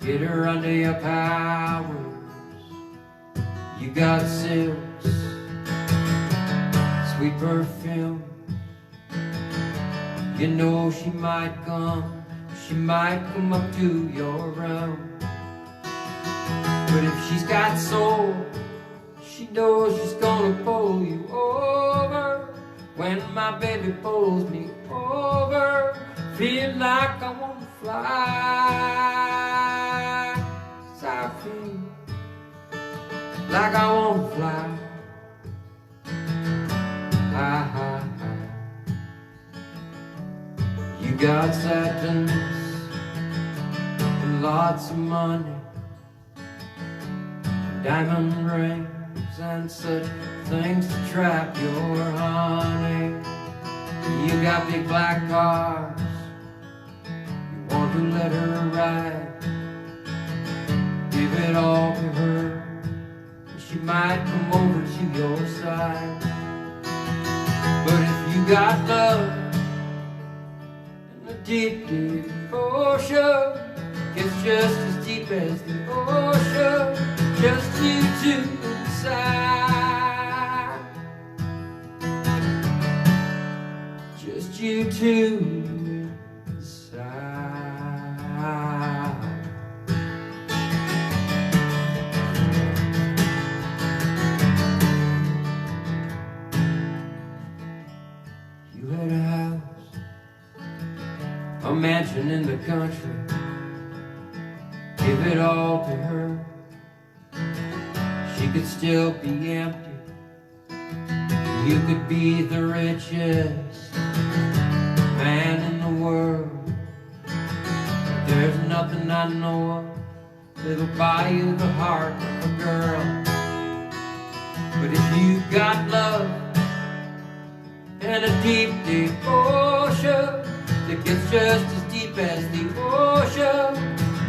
get her under your powers. You got silks, sweet perfume. You know she might come up to your room. But if she's got soul, she knows she's gonna pull you over. When my baby pulls me over, feel like I wanna fly. 'Cause I feel like I wanna fly. High, high, high. You got satins and lots of money, diamond rings and such things to trap your honey. You got big black cars, you want to let her ride. Give it all to her, she might come over to your side. But if you got love in the deep, deep ocean, it's just as deep as the ocean, just you two inside, just you two inside. You had a house, a mansion in the country, give it all to her, she could still be empty. You could be the richest man in the world. There's nothing I know of that'll buy you the heart of a girl. But if you got love and a deep, deep ocean that gets just as deep as the ocean,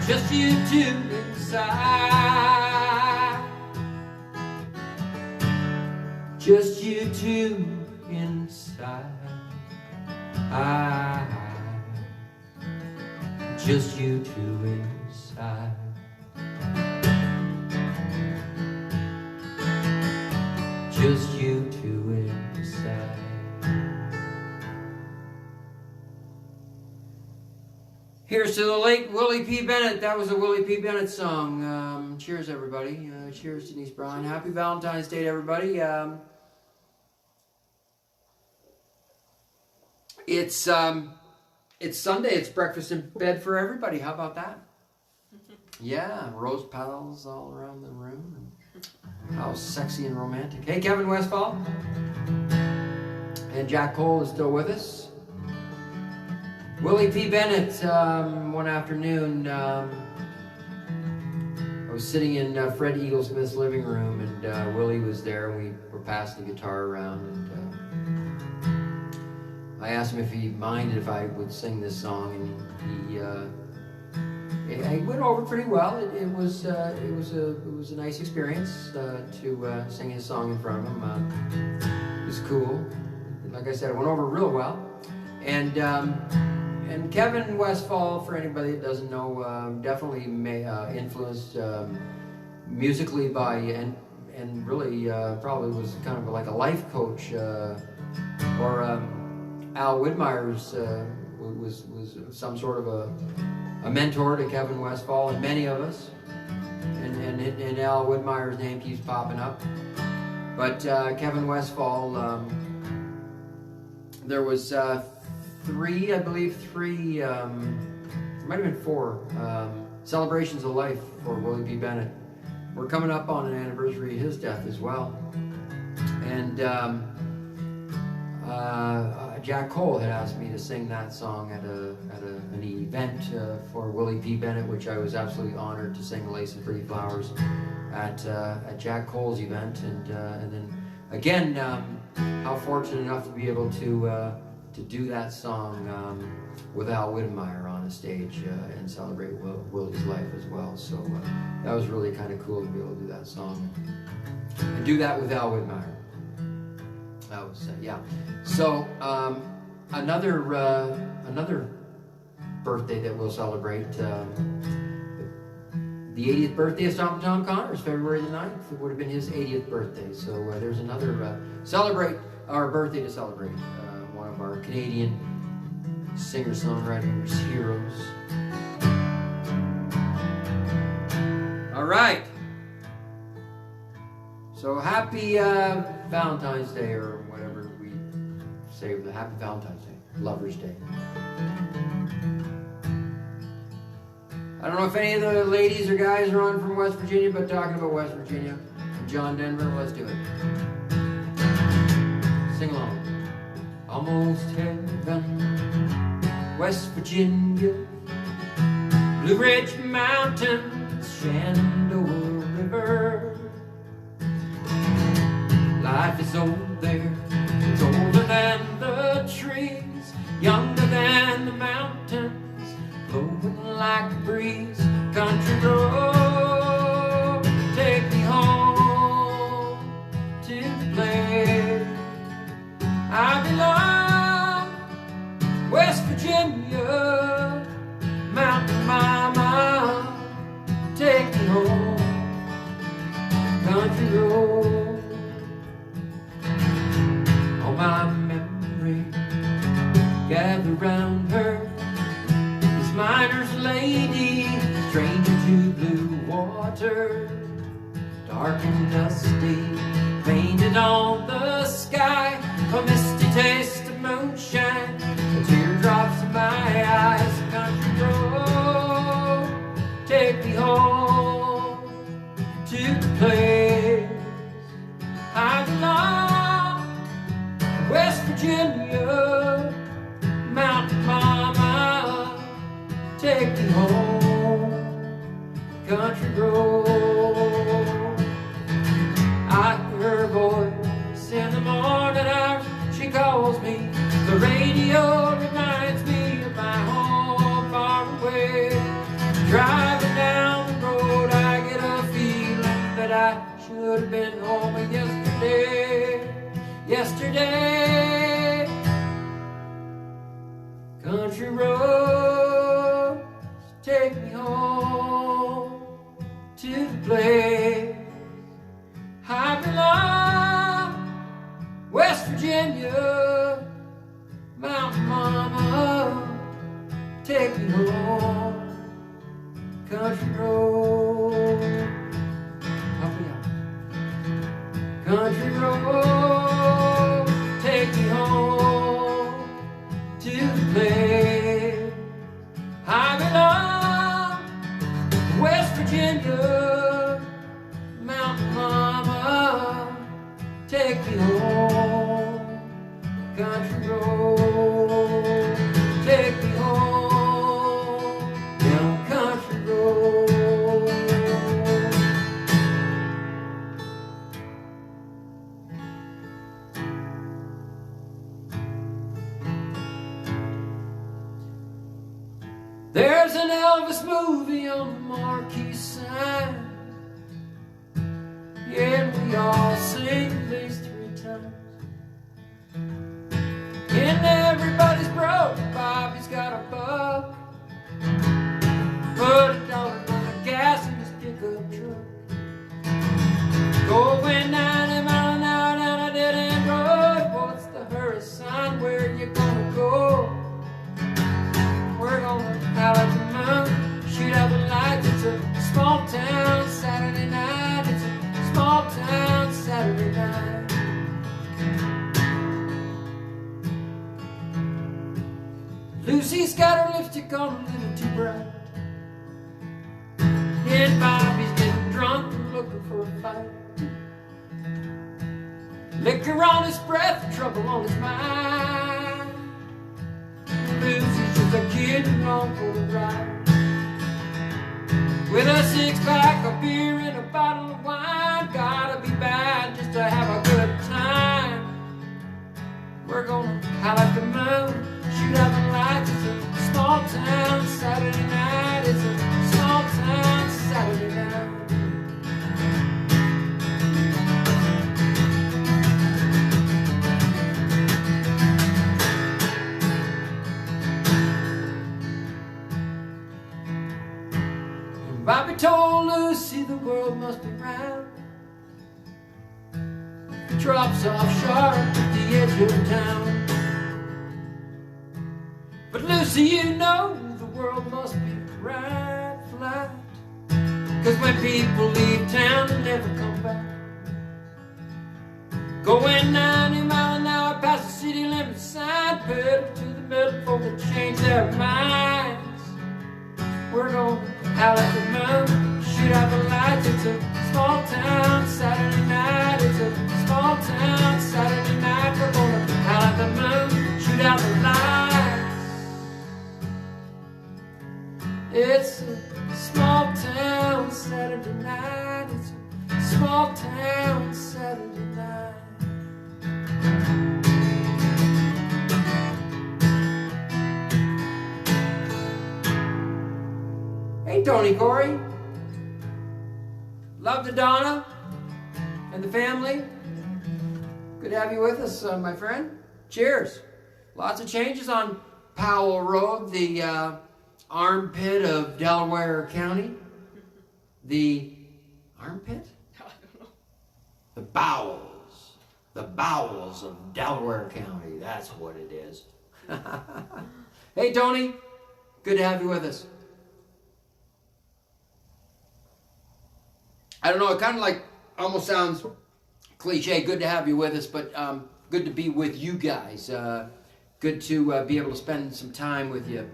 just you two inside, just you two inside, just you two inside. Just you two inside. Here's to the late Willie P. Bennett. That was a Willie P. Bennett song. Cheers, everybody. Cheers, Denise Bryan. Happy Valentine's Day to everybody. It's It's Sunday. It's breakfast in bed for everybody. How about that? Yeah, rose petals all around the room. How sexy and romantic. Hey, Kevin Westfall. And Jack Cole is still with us. Willie P. Bennett, one afternoon, I was sitting in Fred Eaglesmith's living room, and Willie was there, and we were passing the guitar around, and I asked him if he minded if I would sing this song, and he went over pretty well. It was a nice experience to sing his song in front of him. It was cool. Like I said, it went over real well, and Kevin Westfall, for anybody that doesn't know, definitely influenced musically by and really probably was kind of like a life coach, or Al Widmeyer's was some sort of a mentor to Kevin Westfall and many of us, and Al Widmeyer's name keeps popping up, but Kevin Westfall, there was three, might have been four, celebrations of life for Willie P. Bennett. We're coming up on an anniversary of his death as well. And Jack Cole had asked me to sing that song at an event for Willie P. Bennett, which I was absolutely honored to sing Lace and Pretty Flowers at Jack Cole's event. And then again, how fortunate enough to be able to do that song with Al Widmeyer on a stage and celebrate Willie's life as well. So that was really kind of cool to be able to do that song and do that with Al Widmeyer. That was yeah. So another birthday that we'll celebrate. The 80th birthday of Stompin' Tom Connors, February the 9th. It would have been his 80th birthday. So there's another birthday to celebrate. One of our Canadian singer-songwriters heroes. All right. So happy Valentine's Day, or whatever we say. Happy Valentine's Day, Lover's Day. I don't know if any of the ladies or guys are on from West Virginia, but talking about West Virginia, John Denver, let's do it. Sing along. Almost heaven, West Virginia, Blue Ridge Mountains, Shenandoah River. Life is old there, it's older than the trees, younger than the mountains, blowing like a breeze. Country road, take me home to the place I belong. West Virginia, Mountain Mama, take me home. Country road, all my memory gather round her. This miner's lady, stranger to blue water, dark and dusty, painted on the sky, a misty taste of moonshine, the teardrops in my eyes. Country road, take me home to the place I belong. West Virginia, Mountain Mama, take me home. Country road, I hear her voice in the morning hours. She calls me. The radio reminds me of my home far away. Driving down the road, I get a feeling that I should have been home yesterday. Yesterday. Country roads, take me home to the place I belong. West Virginia, Mountain Mama, take me home. Country road, help me out. Country road, take me home to the place There's an Elvis movie on the marquee sign. Yeah, and we all sing at least 3 times. And everybody's broke. Bobby's got a buck. Put $1 on the gas in his pickup truck. Going 90 miles an hour down a dead-end road. What's the hurry, son? Where you gonna go? We're gonna howl at the moon, shoot out the lights. It's a small town Saturday night. It's a small town Saturday night. Lucy's got her lipstick on a little too bright. And Bobby's getting drunk and looking for a fight. Liquor on his breath, trouble on his mind. Lucy's just a kid along for the ride. With a 6-pack of beer and a bottle of wine. Gotta be bad just to have a good time. We're gonna howl at the moon, shoot out the lights. It's a small town Saturday night. It's a small town Saturday night. Bobby told Lucy the world must be round. It drops off sharp at the edge of town. But Lucy, you know the world must be right flat. 'Cause when people leave town, they never come back. Going 90 miles an hour past the city limit sign. Pedal to the metal before they change their minds. We're gonna howl at the moon, shoot out the lights. It's a small town Saturday night. It's a small town Saturday night. We're gonna howl at the moon, shoot out the lights. It's a small town Saturday night. It's a small town Saturday night. Hey, Tony Corey. Love to Donna and the family. Good to have you with us, my friend. Cheers. Lots of changes on Powell Road, the armpit of Delaware County. The armpit? I don't know. The bowels. The bowels of Delaware County. That's what it is. Hey, Tony. Good to have you with us. I don't know, it kind of like almost sounds cliche. Good to have you with us, but good to be with you guys. Good to be able to spend some time with you.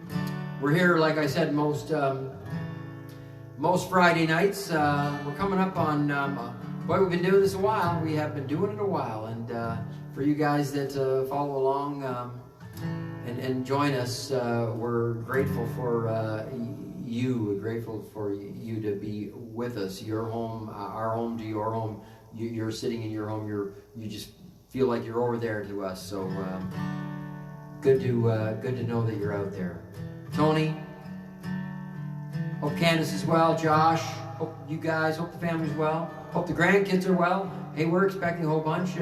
We're here, like I said, most Friday nights. We're coming up on, boy, we've been doing this a while. We have been doing it a while. And for you guys that follow along and join us, we're grateful for you. We're grateful for you to be with us. Your home, our home to your home. You're sitting in your home. You just feel like you're over there to us. So good to know that you're out there. Tony, hope Candace is well. Josh, hope you guys, hope the family's well. Hope the grandkids are well. Hey, we're expecting a whole bunch.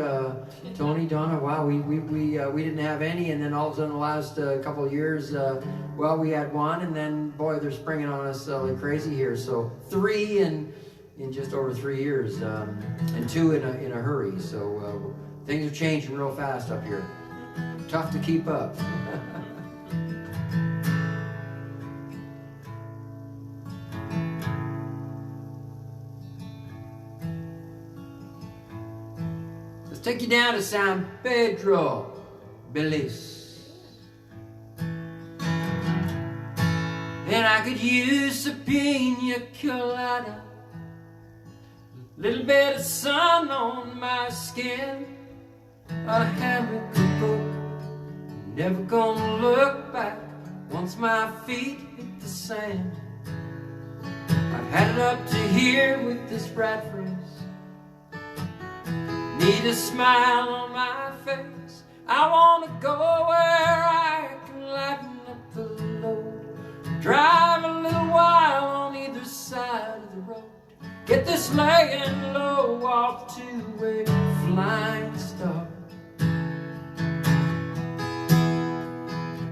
Tony, Donna, wow, we didn't have any, and then all of a sudden the last couple of years, well, we had one, and then boy, they're springing on us like crazy here. So 3 in just over 3 years, and 2 in a hurry. So things are changing real fast up here. Tough to keep up. Take you down to San Pedro, Belize. And I could use a pina colada, little bit of sun on my skin, a handwritten book, never gonna look back once my feet hit the sand. I've had it up to here with this rat race. Need a smile on my face. I wanna go where I can lighten up the load. Drive this laying low off to a flying star.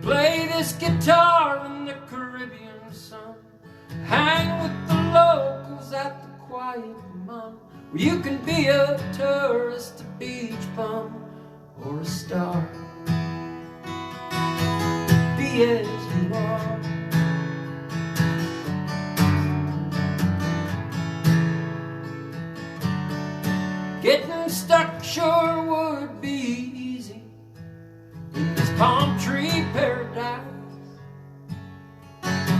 Play this guitar in the Caribbean sun. Hang with the locals at the quiet mum, where you can be a tourist, a beach bum, or a star. Be as you are. Getting stuck sure would be easy in this palm tree paradise.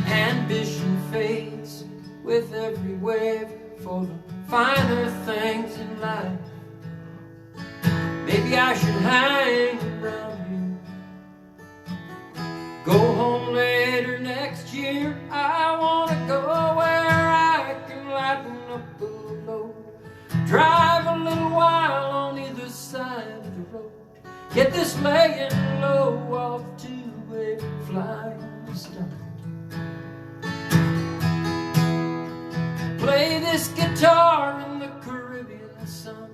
Ambition fades with every wave for the finer things in life. Maybe I should hang around here, go home later next year. I wanna go where I can lighten up the load, drive a little while on either side of the road, get this laying low off to a flying start. Play this guitar in the Caribbean sun,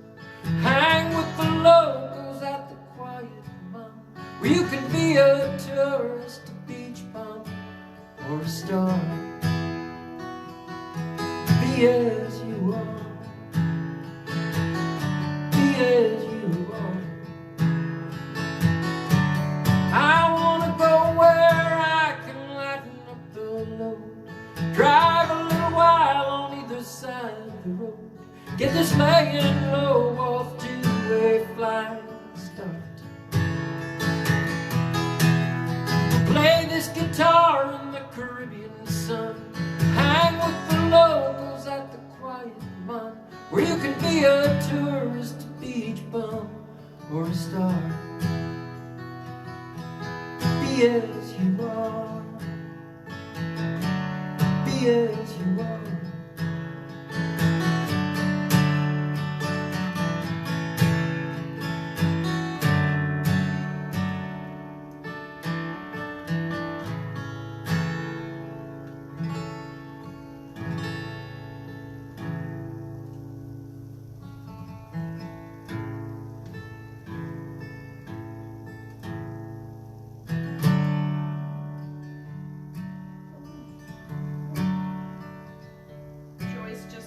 hang with the locals at the quiet mum, where you can be a tourist, a beach bum, or a star. Be as you are. Be as you are. I wanna go where I can lighten up the load, drive a little while on either side of the road, get this laying low off to a flying start. Play this guitar in the Caribbean sun, hang with the locals at the quiet mum, where you can be a tourist, a beach bum, or a star. Be as you are. Be as you are.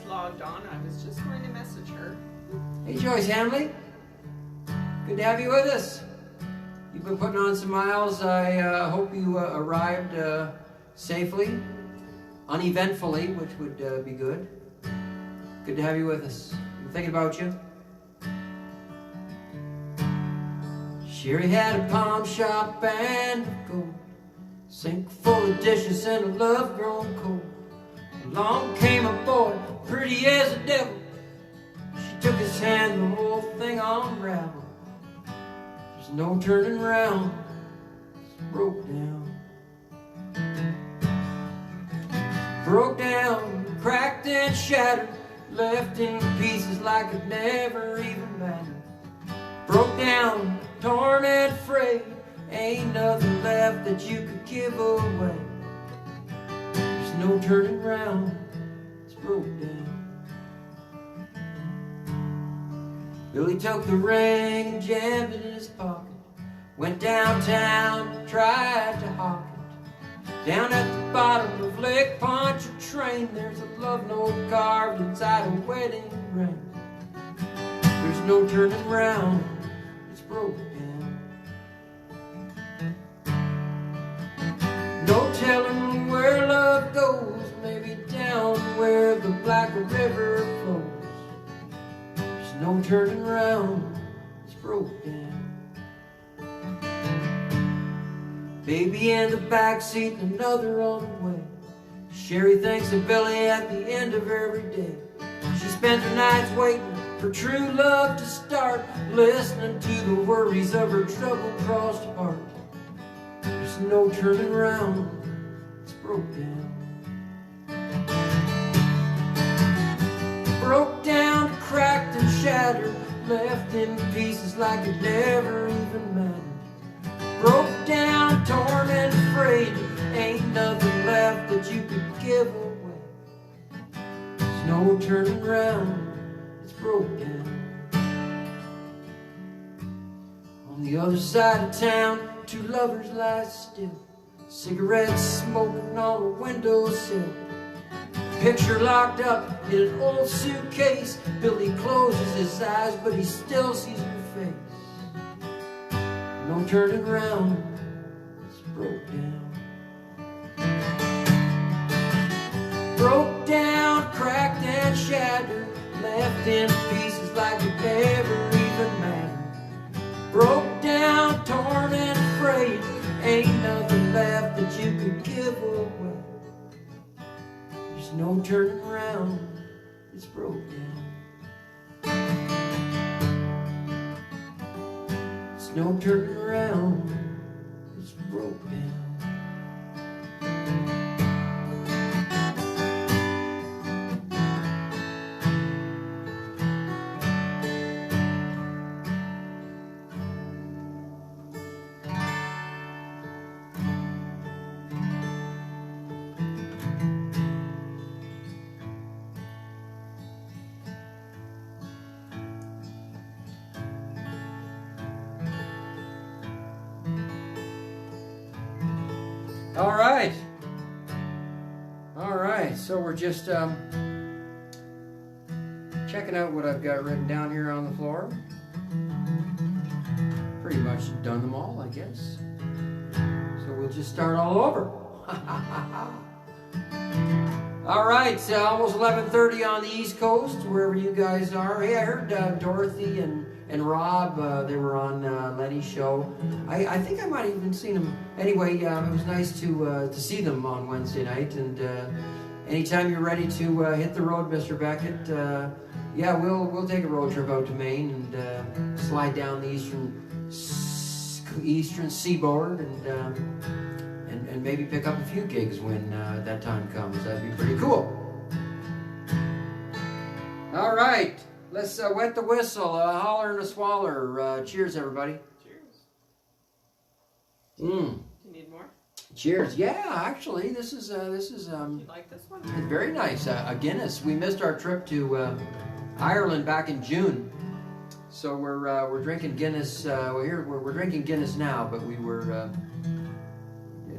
Logged on. I was just going to message her. Hey Joyce Hamley, good to have you with us. You've been putting on some miles. I hope you arrived safely, uneventfully, which would be good. Good to have you with us. I'm thinking about you. Sherry had a pawn shop and of gold, sink full of dishes and a love grown cold. Along came a boy, pretty as a devil. She took his hand, the whole thing unraveled. There's no turning around, it's broke down. Broke down, cracked and shattered, left in pieces like it never even mattered. Broke down, torn and frayed, ain't nothing left that you could give away. No turning round, it's broke down. Billy took the ring and jammed it in his pocket, went downtown, tried to hawk it. Down at the bottom of Lake Pontchartrain, there's a love note carved inside a wedding ring. There's no turning round, it's broke down. No telling where love goes, maybe down where the Black River flows. There's no turning around, it's broke down. Baby in the backseat, another on the way. Sherry thinks of Billy at the end of every day. She spends her nights waiting for true love to start, listening to the worries of her trouble-crossed heart. There's no turning around, it's broke down. Broke down, cracked and shattered, left in pieces like it never even mattered. Broke down, torn and frayed, ain't nothing left that you could give away. There's no turning around, it's broken. On the other side of town, two lovers lie still, cigarettes smoking on a windowsill. Picture locked up in an old suitcase. Billy closes his eyes, but he still sees her face. No turning around, it's broke down. Broke down, cracked and shattered, left in pieces like it never even mattered. Broke down, torn and frayed, ain't nothing left that you could give away. There's no turning around, it's broke down. There's no turning around, it's broke down. All right, so we're just checking out what I've got written down here on the floor. Pretty much done them all, I guess. So we'll just start all over. All right, almost 11:30 on the East Coast, wherever you guys are. Hey, I heard Dorothy and Rob, they were on Lenny's show. I think I might have even seen them. Anyway, it was nice to see them on Wednesday night. And anytime you're ready to hit the road, Mr. Beckett, yeah, we'll take a road trip out to Maine and slide down the eastern seaboard and maybe pick up a few gigs when that time comes. That'd be pretty cool. All right. Let's wet the whistle, holler and a swaller. Cheers, everybody. Cheers. Mm. Do you need more? Cheers. Yeah, actually, this is You like this one? very nice. A Guinness. We missed our trip to Ireland back in June, so we're drinking Guinness. We're drinking Guinness now, but we were.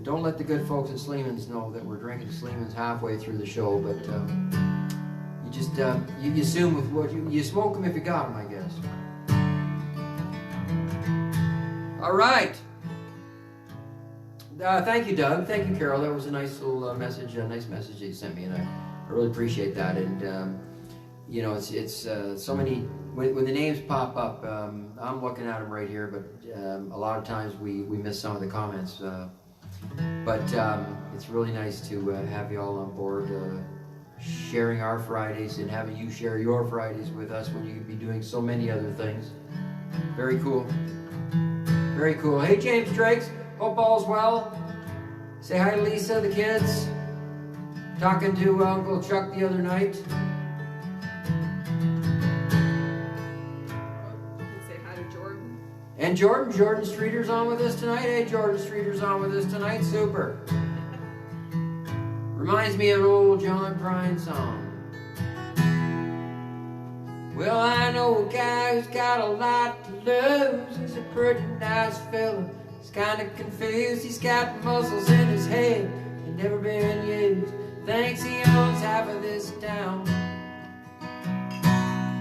Don't let the good folks at Sleeman's know that we're drinking Sleeman's halfway through the show, but. Just you assume with what you smoke them if you got them, I guess. All right. Thank you, Doug. Thank you, Carol. That was a nice little message. A nice message that you sent me, and I really appreciate that. And you know, it's so many when the names pop up. I'm looking at them right here, but a lot of times we miss some of the comments. But it's really nice to have you all on board. Sharing our Fridays and having you share your Fridays with us when you could be doing so many other things. Very cool. Very cool. Hey, James Drakes. Hope all's well. Say hi to Lisa, the kids. Talking to Uncle Chuck the other night. Say hi to Jordan. And Jordan Streeter's on with us tonight. Hey, Jordan Streeter's on with us tonight. Super. Reminds me of an old John Prine song. Well, I know a guy who's got a lot to lose. He's a pretty nice fella. He's kind of confused. He's got muscles in his head and never been used. Thinks he owns half of this town.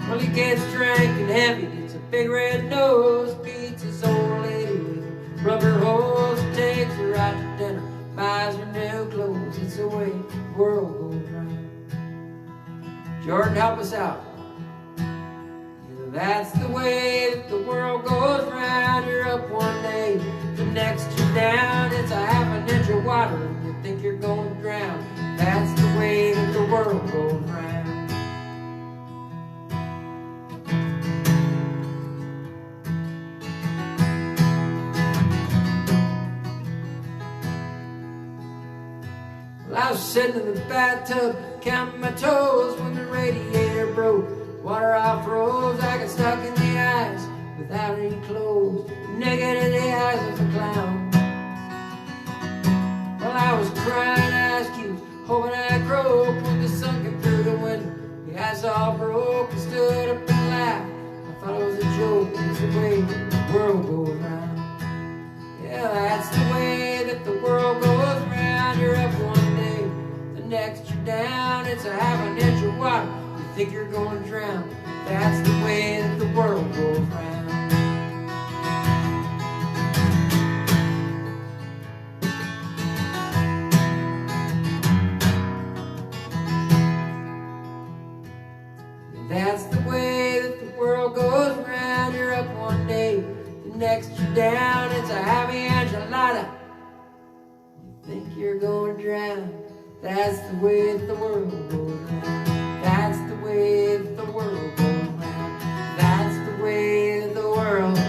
Well, he gets drinking heavy, gets a big red nose, beats his old lady with rubber hose, takes her out to dinner, buys her new clothes. It's the way the world goes round. Jordan, help us out. Yeah, that's the way that the world goes round. You're up one day, the next you're down. It's a half an inch of water and you think you're going to drown. That's the way that the world goes round. I was sitting in the bathtub, counting my toes when the radiator broke. Water I froze, I got stuck in the ice without any clothes, naked in the eyes of a clown. Well, I was crying ice cubes, hoping I'd croak when the sun came through the window. it's a half an inch of water. You think you're going to drown. That's the way that the world goes round. That's the way that the world goes round. You're up one day, the next you're down. It's a happy enchilada. You think you're going to drown. That's the way that the world goes round. That's the way that the world goes round. That's the way that the world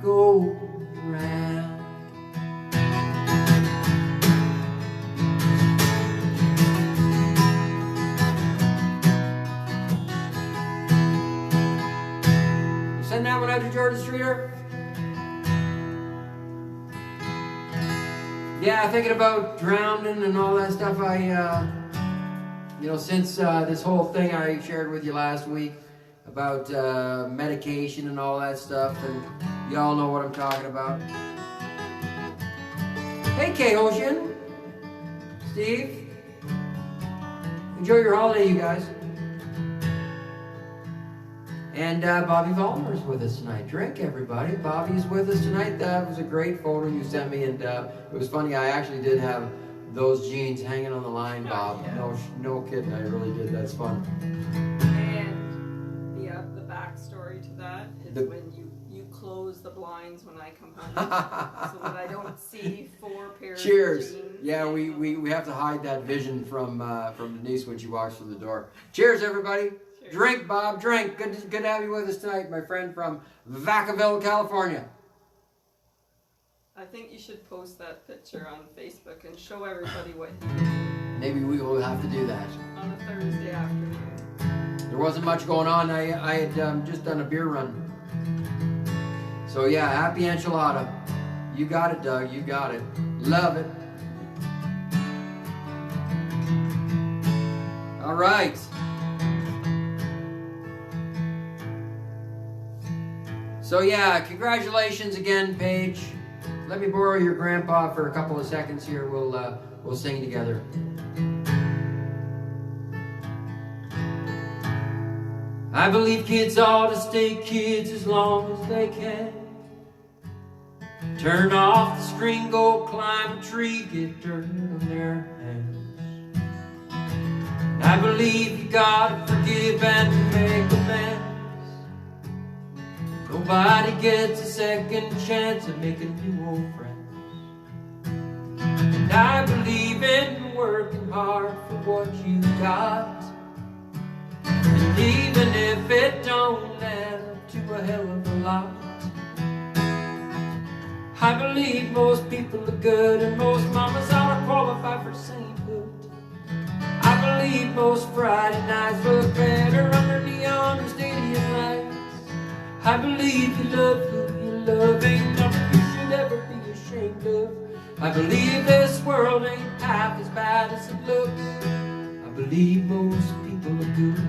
goes round. Send that one out to Jordan Streeter. Yeah, thinking about drowning and all that stuff. Since this whole thing I shared with you last week about medication and all that stuff, and y'all know what I'm talking about. Hey, K-Ocean. Steve. Enjoy your holiday, you guys. And Bobby Vollmer's with us tonight. Drink, everybody. Bobby's with us tonight. That was a great photo you sent me, and it was funny. I actually did have those jeans hanging on the line, Bob. Yeah. No kidding. I really did. That's fun. And the backstory to that is when you close the blinds when I come home, so that I don't see 4 pairs. Cheers. Of jeans. Yeah, we have to hide that vision from Denise when she walks through the door. Cheers, everybody. Drink, Bob, drink. Good to have you with us tonight, my friend from Vacaville, California. I think you should post that picture on Facebook and show everybody what you did. Maybe we will have to do that. On a Thursday afternoon. There wasn't much going on. I had just done a beer run. So yeah, happy enchilada. You got it, Doug. You got it. Love it. All right. So yeah, congratulations again, Paige. Let me borrow your grandpa for a couple of seconds here. We'll sing together. I believe kids ought to stay kids as long as they can. Turn off the screen, go climb a tree, get dirty in their hands. I believe you gotta forgive and make amends. Nobody gets a second chance at making new old friends. And I believe in working hard for what you got. And even if it don't add up to a hell of a lot, I believe most people are good and most mamas ought to qualify for sainthood. I believe most Friday nights look better under neon and stadium lights. I believe you love who you love, ain't nothing you should ever be ashamed of. I believe this world ain't half as bad as it looks. I believe most people are good.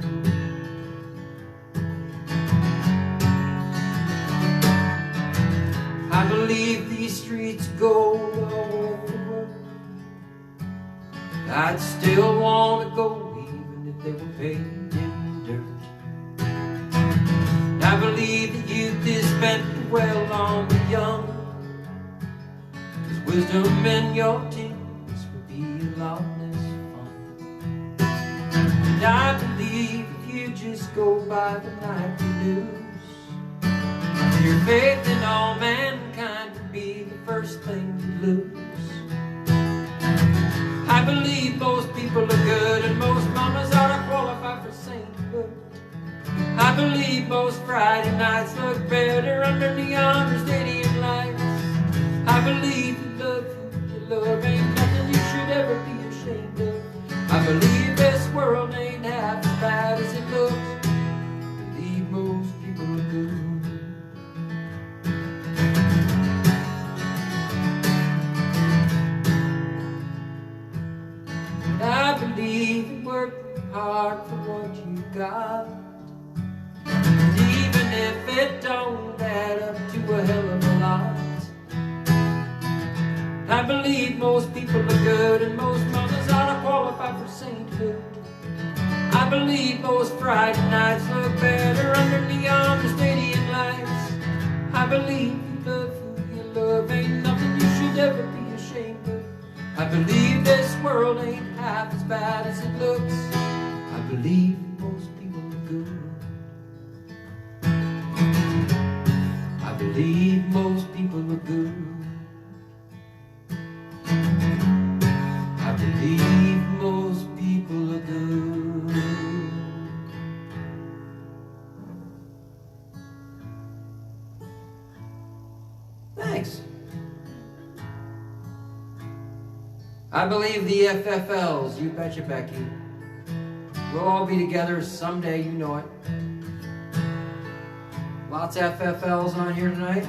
I believe these streets go all over the world. I'd still want to go even if they were paved in dirt. I believe that youth is spent well on the young. 'Cause wisdom in your teens would be a lot less fun. And I believe if you just go by the nightly news, your faith in all mankind would be the first thing you lose. I believe most people are good and most mamas ought to qualify for sainthood. I believe most Friday nights look better under neon or stadium lights. I believe you love who you love, ain't nothing you should ever be ashamed of. I believe this world ain't half as bad as it looks. I believe most people are good. I believe you work hard for what you got. And even if it don't add up to a hell of a lot, I believe most people are good and most mothers ought to qualify for sainthood. believe most Friday nights look better under neon stadium lights. I believe you love who you love, ain't nothing you should ever be ashamed of. I believe this world ain't half as bad as it looks. I believe most people are good. I believe most people are good. I believe most people are good. Thanks. I believe the FFLs, you betcha, Becky. We'll all be together someday, you know it. Lots of FFLs on here tonight.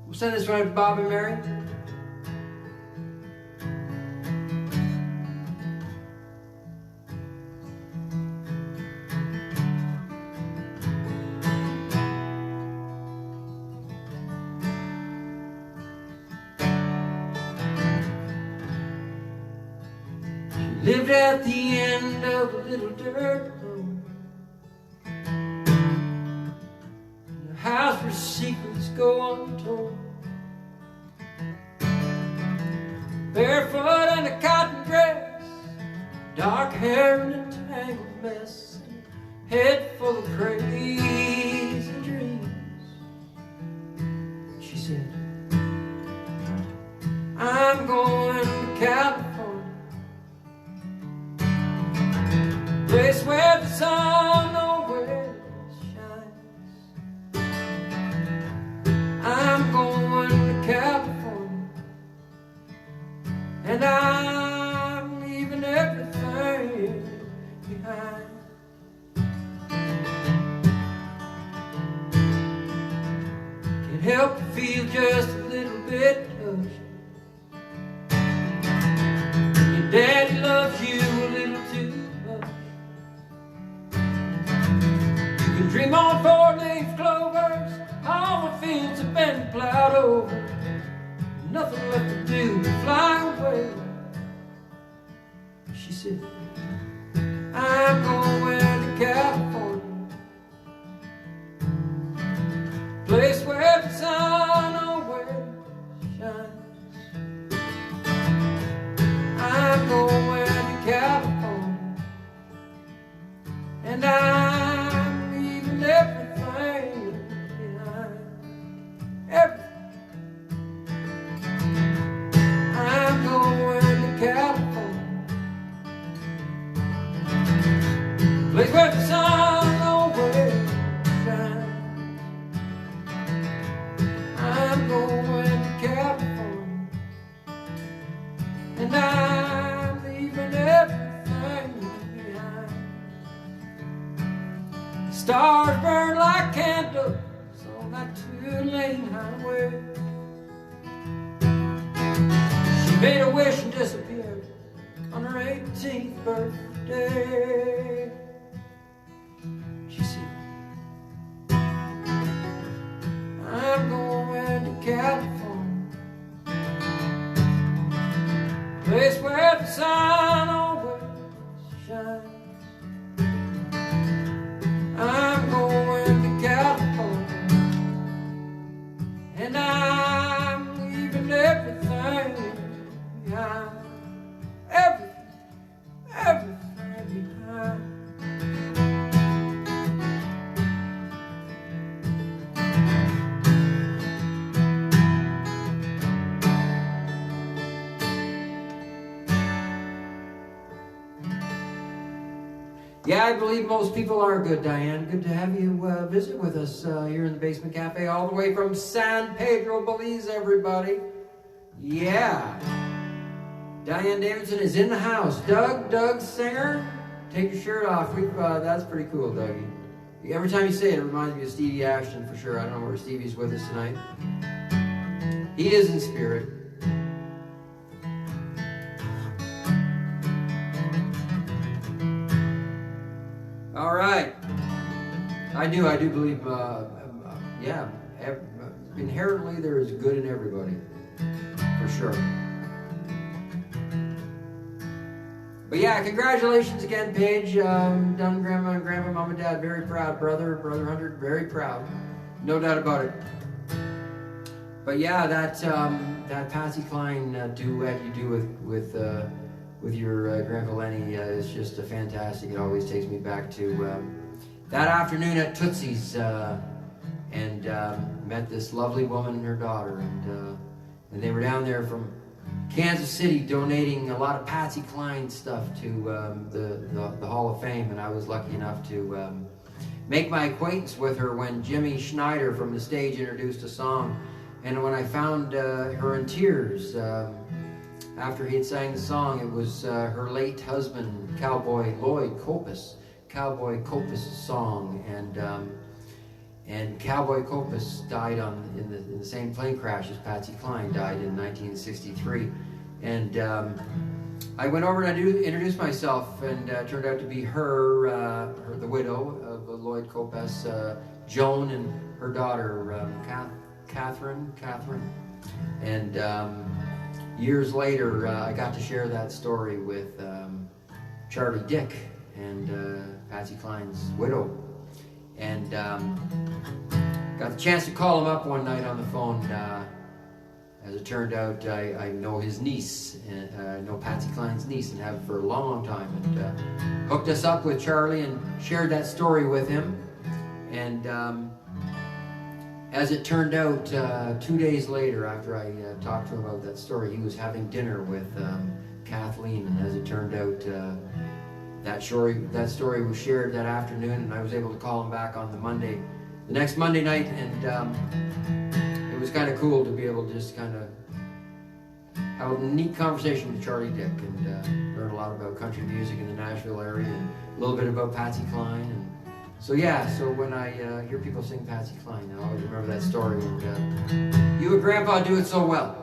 We'll send this right to Bob and Mary. Lived at the end of a little dirt road, in a house where secrets go untold. Barefoot in a cotton dress, dark hair in a tangled mess, head full of crazy dreams. She said, I'm going to California, place where the sun always shines. I'm going to California, and I'm leaving everything behind. Can't help but feel just a little bit touched. Your daddy loves you a little too much. Dream on four-leaf clovers, all the fields have been plowed over. Nothing left to do but fly away. She said, I'm going to California, place where the sun always shines. I'm going to California, and I'm leaving everything behind. Everything. I'm going to California, place where the sun always shines. I'm going to California, and I'm leaving everything behind. Stars burn like candles on that two-lane highway. She made a wish and disappeared on her 18th birthday. She said, I'm going to California, place where the sun always shines. I'm going to California, and I'm leaving everything behind. Everything behind. Yeah, I believe most people are good, Diane. Good to have you visit with us here in the Basement Cafe, all the way from San Pedro, Belize, everybody. Yeah. Diane Davidson is in the house. Doug Singer, take your shirt off. That's pretty cool, Dougie. Every time you say it, it reminds me of Stevie Ashton for sure. I don't know where Stevie's with us tonight. He is in spirit. All right. I do believe, yeah, inherently there is good in everybody, for sure. But yeah, congratulations again, Paige. Done, Grandma and Grandpa, Mom and Dad, very proud. Brother Hunter, very proud. No doubt about it. But yeah, that Patsy Cline duet you do with your Grandpa Lenny is just fantastic. It always takes me back to that afternoon at Tootsie's and met this lovely woman and her daughter, and they were down there from Kansas City donating a lot of Patsy Cline stuff to the Hall of Fame, and I was lucky enough to make my acquaintance with her when Jimmy Schneider from the stage introduced a song. And when I found her in tears after he had sang the song, it was her late husband, Cowboy Lloyd Copus, Cowboy Copus' song, and Cowboy Copus died in the same plane crash as Patsy Cline died in 1963. And I went over and I introduced myself, and turned out to be her the widow of Lloyd Copus, Joan, and her daughter, Catherine. And years later, I got to share that story with Charlie Dick and Patsy Cline's widow. And got the chance to call him up one night on the phone. As it turned out, I know his niece, I know Patsy Cline's niece, and have for a long, long time. And hooked us up with Charlie and shared that story with him. And as it turned out, 2 days later, after I talked to him about that story, he was having dinner with Kathleen. And as it turned out, that story was shared that afternoon, and I was able to call him back on the next Monday night, and it was kind of cool to be able to just kind of have a neat conversation with Charlie Dick and learn a lot about country music in the Nashville area and a little bit about Patsy Cline. And so yeah, so when I hear people sing Patsy Cline, I always remember that story, and you and Grandpa do it so well.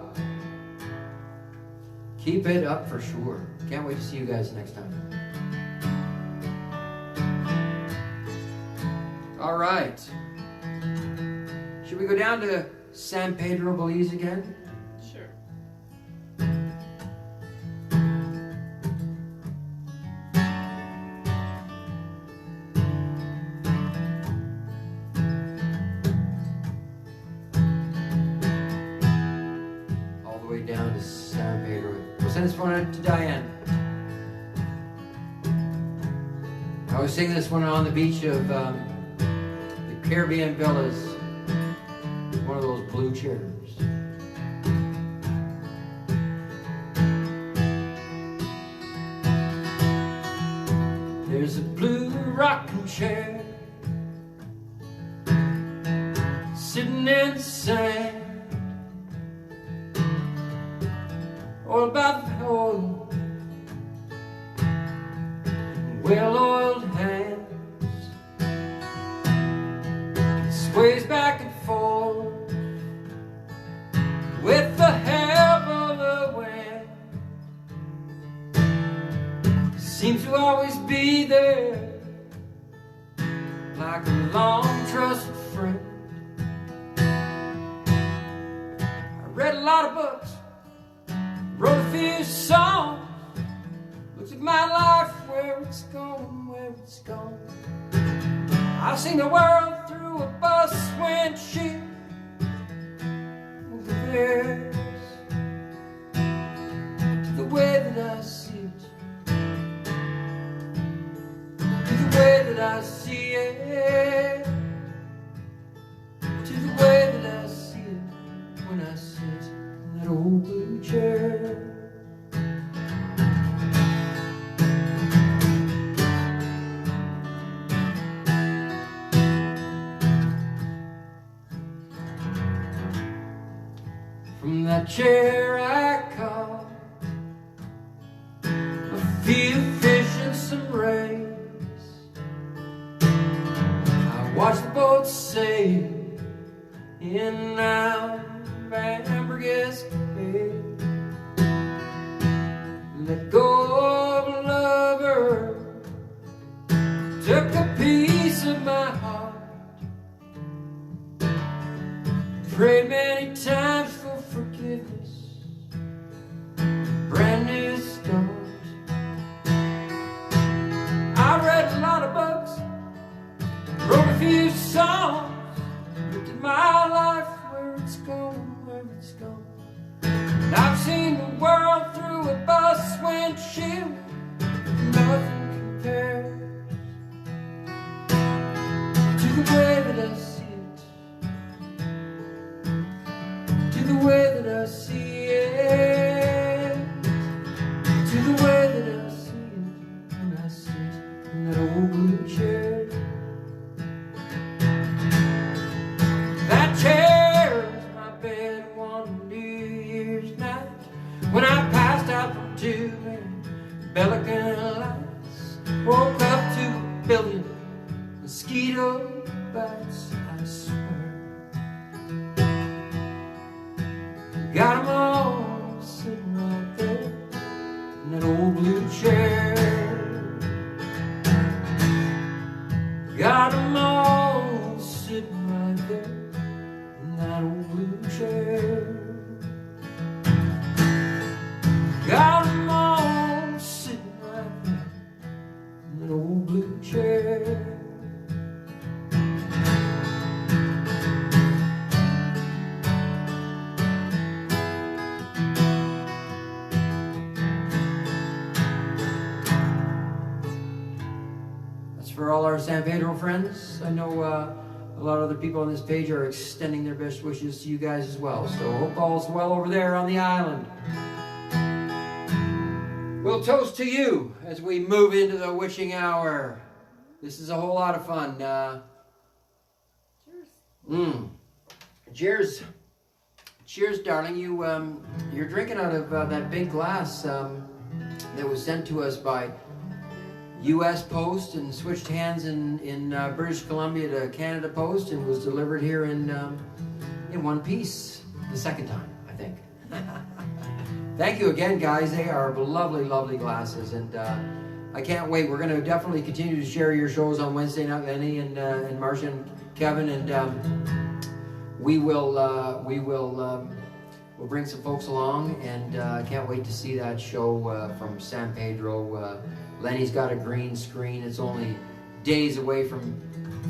Keep it up for sure. Can't wait to see you guys next time. All right. Should we go down to San Pedro Belize again? Sure. All the way down to San Pedro. We'll send this one out to Diane. I was singing this one on the beach of the Caribbean Villas, one of those blue chairs. There's a blue rocking chair sitting in the sand, all about the oil, well-oiled hands. Sways back and forth with the help of the wind. Seems to always be there, like a long trusted friend. I read a lot of books, wrote a few songs, looked at my life, where it's going, where it's going. I've seen the world through a bus windshield. There's to the way that I see it, to the way that I see it, to the way that I see it when I sit in that old blue chair. From that chair I caught a few fish and some rays. I watched the boat sail in and out of Ambergris Bay. Let go of a lover, took a piece of my heart. prayed many times for forgiveness, brand new stars. I read a lot of books, wrote a few songs, looked at my life, where it's going, where it's going. And I've seen the world through a bus windshield, nothing compares to the way that I see it, to the way that I see it, to the way that I see it when I sit in that old blue chair. That chair is my bed one New Year's night when I passed out from too many Pelican lights, woke up to a billion mosquito bites, I swear. Got 'em all sitting right there in that old blue chair. Got 'em all sitting right there in that old blue chair. Got 'em all sitting right there in that old blue chair. For all our San Pedro friends, I know a lot of other people on this page are extending their best wishes to you guys as well. So hope all's well over there on the island. We'll toast to you as we move into the witching hour. This is a whole lot of fun. Cheers. Cheers. Cheers, darling. You're drinking out of that big glass that was sent to us by U.S. Post and switched hands in British Columbia to Canada Post and was delivered here in one piece the second time, I think. Thank you again, guys. They are lovely, lovely glasses, and I can't wait. We're going to definitely continue to share your shows on Wednesday night, Lenny and Marcia and Kevin, and we'll bring some folks along, and I can't wait to see that show from San Pedro. Lenny's got a green screen. It's only days away from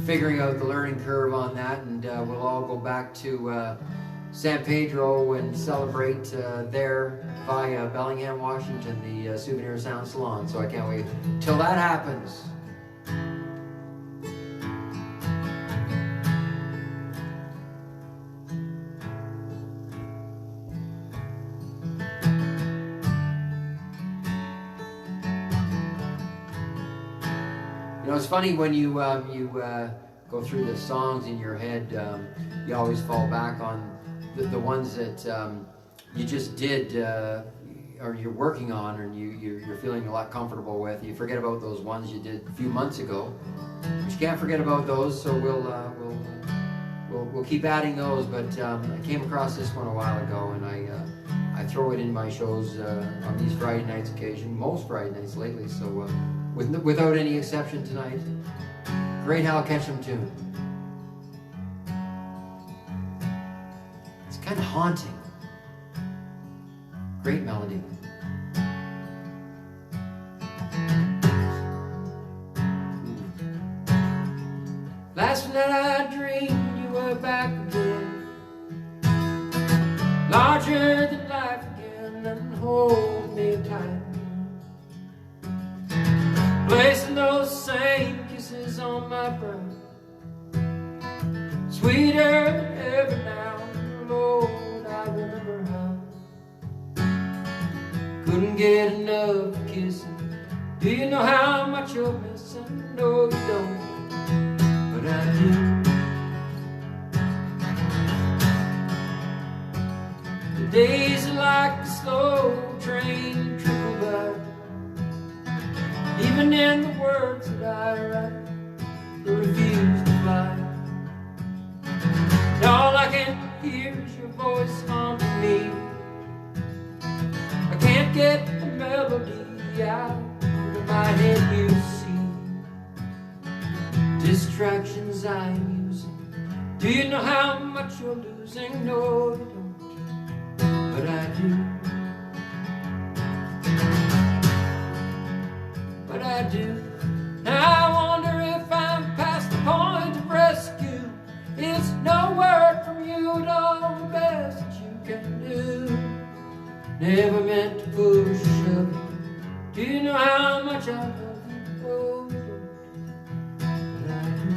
figuring out the learning curve on that, and we'll all go back to San Pedro and celebrate there via Bellingham, Washington, the Souvenir Sound Salon. So I can't wait till that happens. You know, it's funny when you go through the songs in your head, you always fall back on the ones that you just did or you're working on and you're feeling a lot comfortable with. You forget about those ones you did a few months ago, but you can't forget about those. So we'll keep adding those. But I came across this one a while ago, and I throw it in my shows on these Friday nights occasion, most Friday nights lately. So. Without any exception tonight, great Hal Ketchum tune. It's kind of haunting. Great melody. Last night I dreamed you were back again, larger than life again, and hold me tight. Placing those same kisses on my brow, sweeter than ever now. Lord, I remember how couldn't get enough kissing. Do you know how much you're missing? No, you don't, but I do. The days are like a slow train trickle by. Even in the words that I write, I refuse to fly. And all I can hear is your voice haunting me. I can't get the melody out of my head, you see. Distractions I'm using Do you know how much you're losing? No, you don't, but I do. But I do. I wonder if I'm past the point of rescue. It's no word from you at all the best that you can do. Never meant to push you. Do you know how much I love you? Oh, you don't, but I do.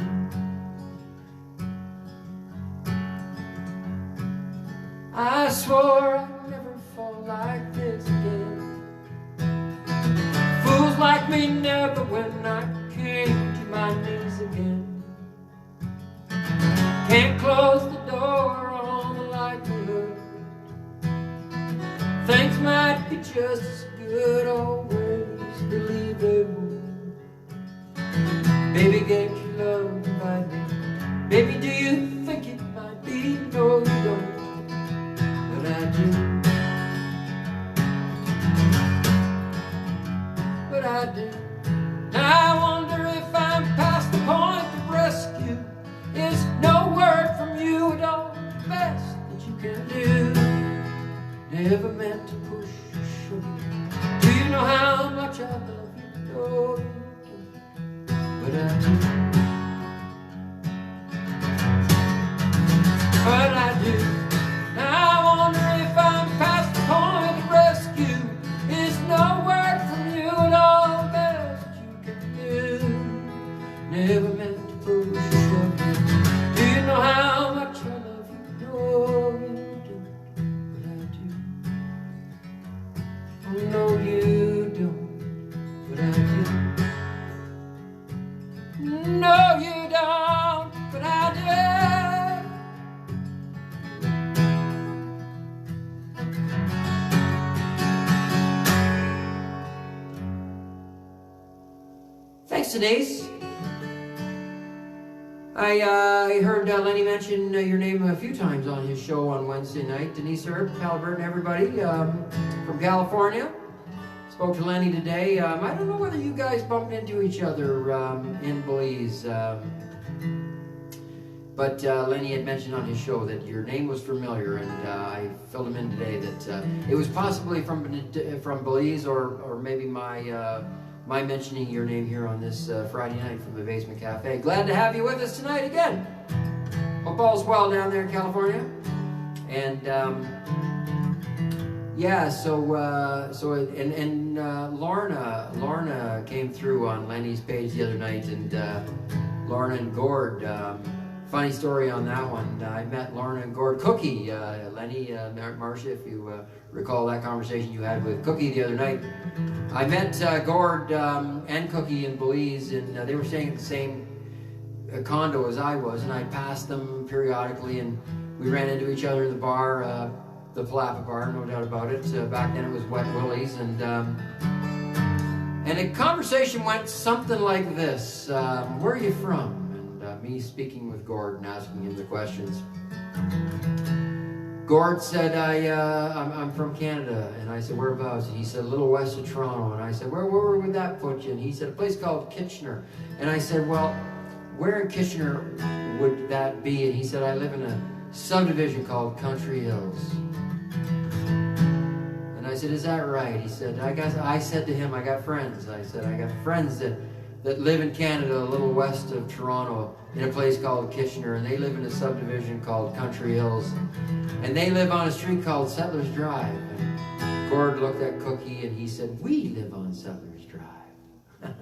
I swore I'd never fall like this again. Fools like me never when I came to my knees again. Can't close the door on the likelihood things might be just as good. Always believe they would. Baby, get your love by me. Baby, do you think it might be? No, you don't, but I do. But I do. I wonder if I'm past the point of rescue. Is no word from you at all the best that you can do. Never meant to push or shove. Do you know how much I love you? No, you don't, but I do. But I do. I wonder if I'm past the point of rescue. Is no word from you at all the best that you can do. Never meant to push or shove. Do you know how much I love you? No, you don't, but I do. Oh, no, you don't, but I do. No, you don't, but I do. Thanks, Denise. I heard Lenny mention your name a few times on his show on Wednesday night. Denise Erb, Halliburton, everybody from California. Spoke to Lenny today. I don't know whether you guys bumped into each other in Belize. But Lenny had mentioned on his show that your name was familiar, and I filled him in today that it was possibly from Belize or maybe my mentioning your name here on this Friday night from the Basement Cafe. Glad to have you with us tonight again. Hope all's well down there in California. And yeah, Lorna came through on Lenny's page the other night, and Lorna and Gord. Funny story on that one. I met Lorna and Gord. Cookie, Lenny, Marcia, if you recall that conversation you had with Cookie the other night. I met Gord and Cookie in Belize, and they were staying at the same condo as I was, and I passed them periodically, and we ran into each other in the bar, the Palapa bar, no doubt about it. Back then it was Wet Willie's, and the conversation went something like this. Where are you from? Me speaking with Gord and asking him the questions. Gord said, I'm from Canada, and I said, whereabouts? And he said, a little west of Toronto, and I said, where would that put you? And he said, a place called Kitchener. And I said, well, where in Kitchener would that be? And he said, I live in a subdivision called Country Hills. And I said, is that right? He said, I said to him, I got friends. I said, I got friends that live in Canada, a little west of Toronto, in a place called Kitchener, and they live in a subdivision called Country Hills, and they live on a street called Settlers Drive. And Gord looked at Cookie and he said, we live on Settlers Drive.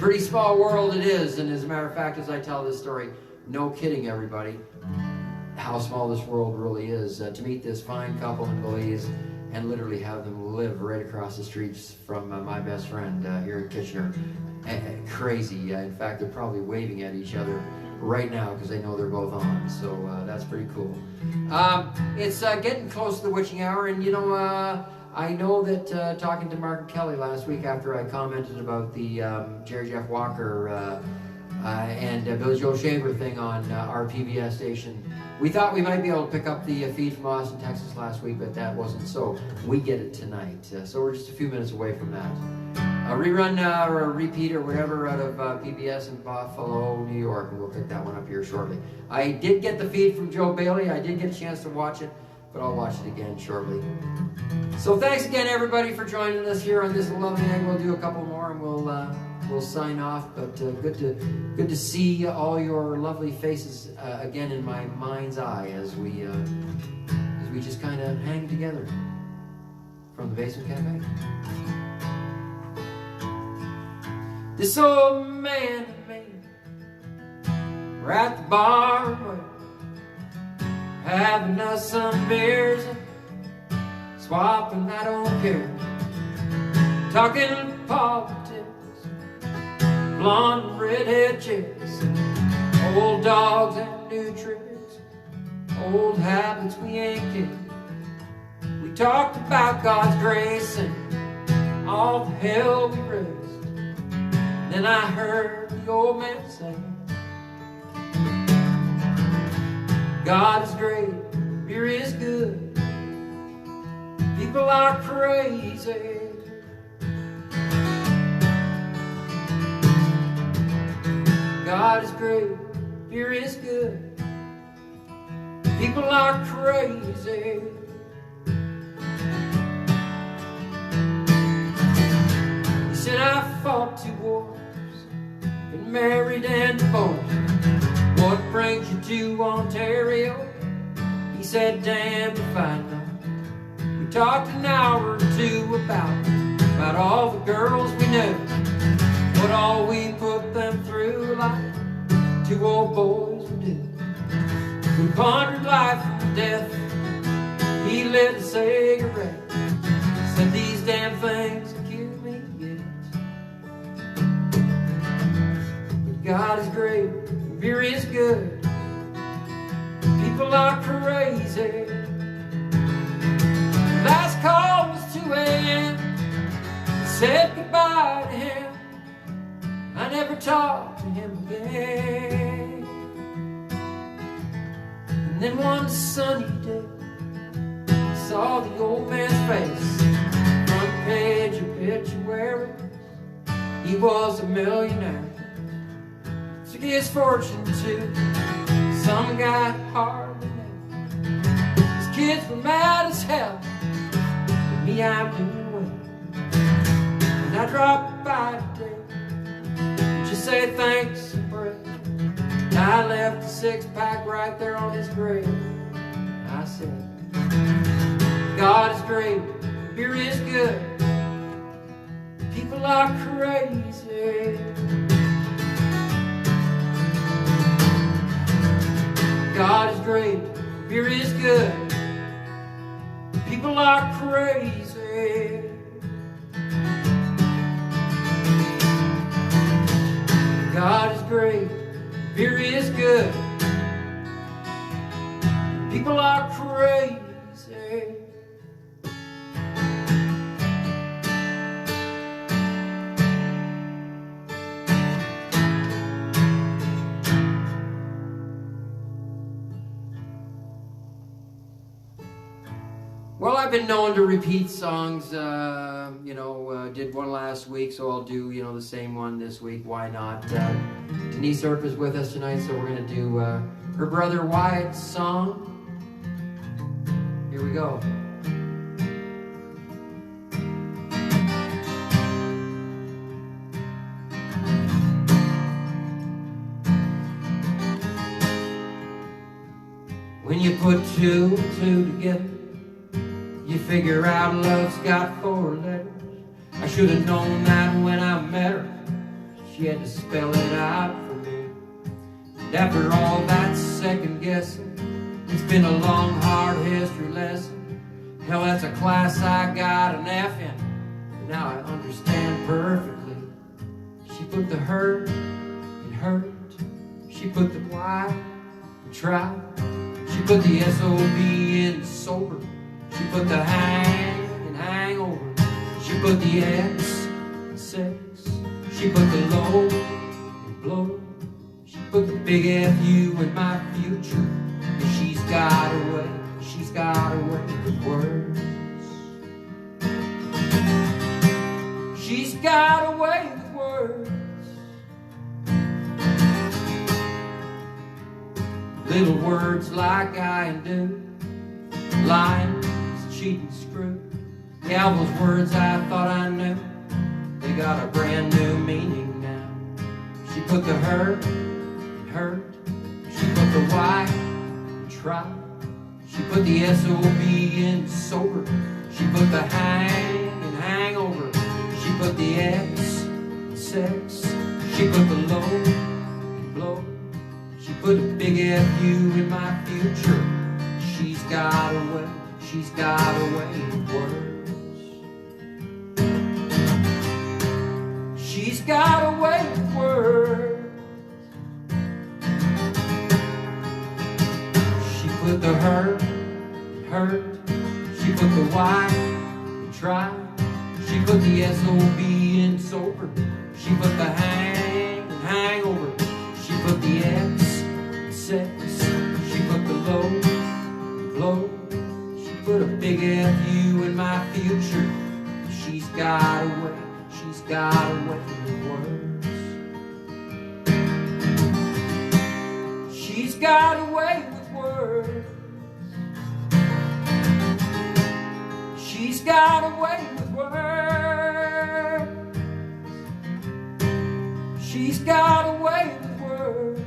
Pretty small world it is, and as a matter of fact, as I tell this story, no kidding everybody, how small this world really is. To meet this fine couple in Belize and literally have them live right across the streets from my best friend here in Kitchener. Crazy. In fact, they're probably waving at each other right now because they know they're both on. So that's pretty cool. It's getting close to the witching hour, and you know, I know that talking to Mark and Kelly last week after I commented about the Jerry Jeff Walker and Billy Joe Shaver thing on our PBS station, we thought we might be able to pick up the feed from Austin, Texas last week, but that wasn't so. We get it tonight. So we're just a few minutes away from that. a rerun or a repeat or whatever out of PBS in Buffalo, New York, and we'll pick that one up here shortly. I did get the feed from Joe Bailey. I did get a chance to watch it, but I'll watch it again shortly. So thanks again, everybody, for joining us here on this lovely night. We'll do a couple more, and we'll sign off. But good to see all your lovely faces again in my mind's eye as we just kind of hang together from the Basement Cafe. This old man and me, we're at the bar, having us some beers, swapping, I don't care, talking politics, blonde and redhead chicks, old dogs and new tricks, old habits we ain't kidding. We talked about God's grace and all the hell we raised. Then I heard the old man say, God is great, beer is good, people are crazy. God is great, beer is good, people are crazy. He said, I fought 2 wars, been married and divorced. What brings you to Ontario? He said, damn if I know. We talked an hour or 2 about all the girls we knew, what all we put them through like 2 old boys would do. We pondered life and death. He lit a cigarette, said these damn things kill me yet. But God is great, beer is good, people are crazy. Last call was 2 a.m. Said goodbye to him. I never talked to him again. And then one sunny day, I saw the old man's face, front page obituaries. He was a millionaire, took his fortune to some guy hardly knew. His kids were mad as hell, but me, I'm doing well. And I dropped by today, just say thanks and pray. I left a 6-pack right there on his grave. I said, God is great, beer is good, people are crazy. God is great, beer is good, people are crazy. God is great, beer is good, people are crazy. Well, I've been known to repeat songs, did one last week, so I'll do, the same one this week. Why not? Denise Earp is with us tonight, so we're going to do her brother Wyatt's song. Here we go. When you put 2 and 2 together, you figure out love's got 4 letters. I should have known that when I met her. She had to spell it out for me. And after all that second guessing, it's been a long, hard history lesson. Hell, that's a class I got an F in, and now I understand perfectly. She put the hurt in hurt. She put the why in try. She put the S-O-B in sober. She put the hang in hangover. She put the X in sex. She put the low in blow. She put the big F-U in my future. And she's got a way with words. She's got a way with words. Little words like I and do, lying, cheating, screw. Yeah, those words I thought I knew, they got a brand new meaning now. She put the hurt in hurt. She put the why in try. She put the S-O-B in sober. She put the hang in hangover. She put the X in sex. She put the low in blow. She put a big F-U in my future. She's got a way, she's got a way with words. She's got a way with words. She put the hurt in hurt. She put the why in try. She put the S-O-B in sober. She put the hang in hangover. She put the X in sex. She put the low in blow. She put a big F-U in my future. She's got a way, she's got a way with words. She's got a way with words. She's got a way with words. She's got a way with words.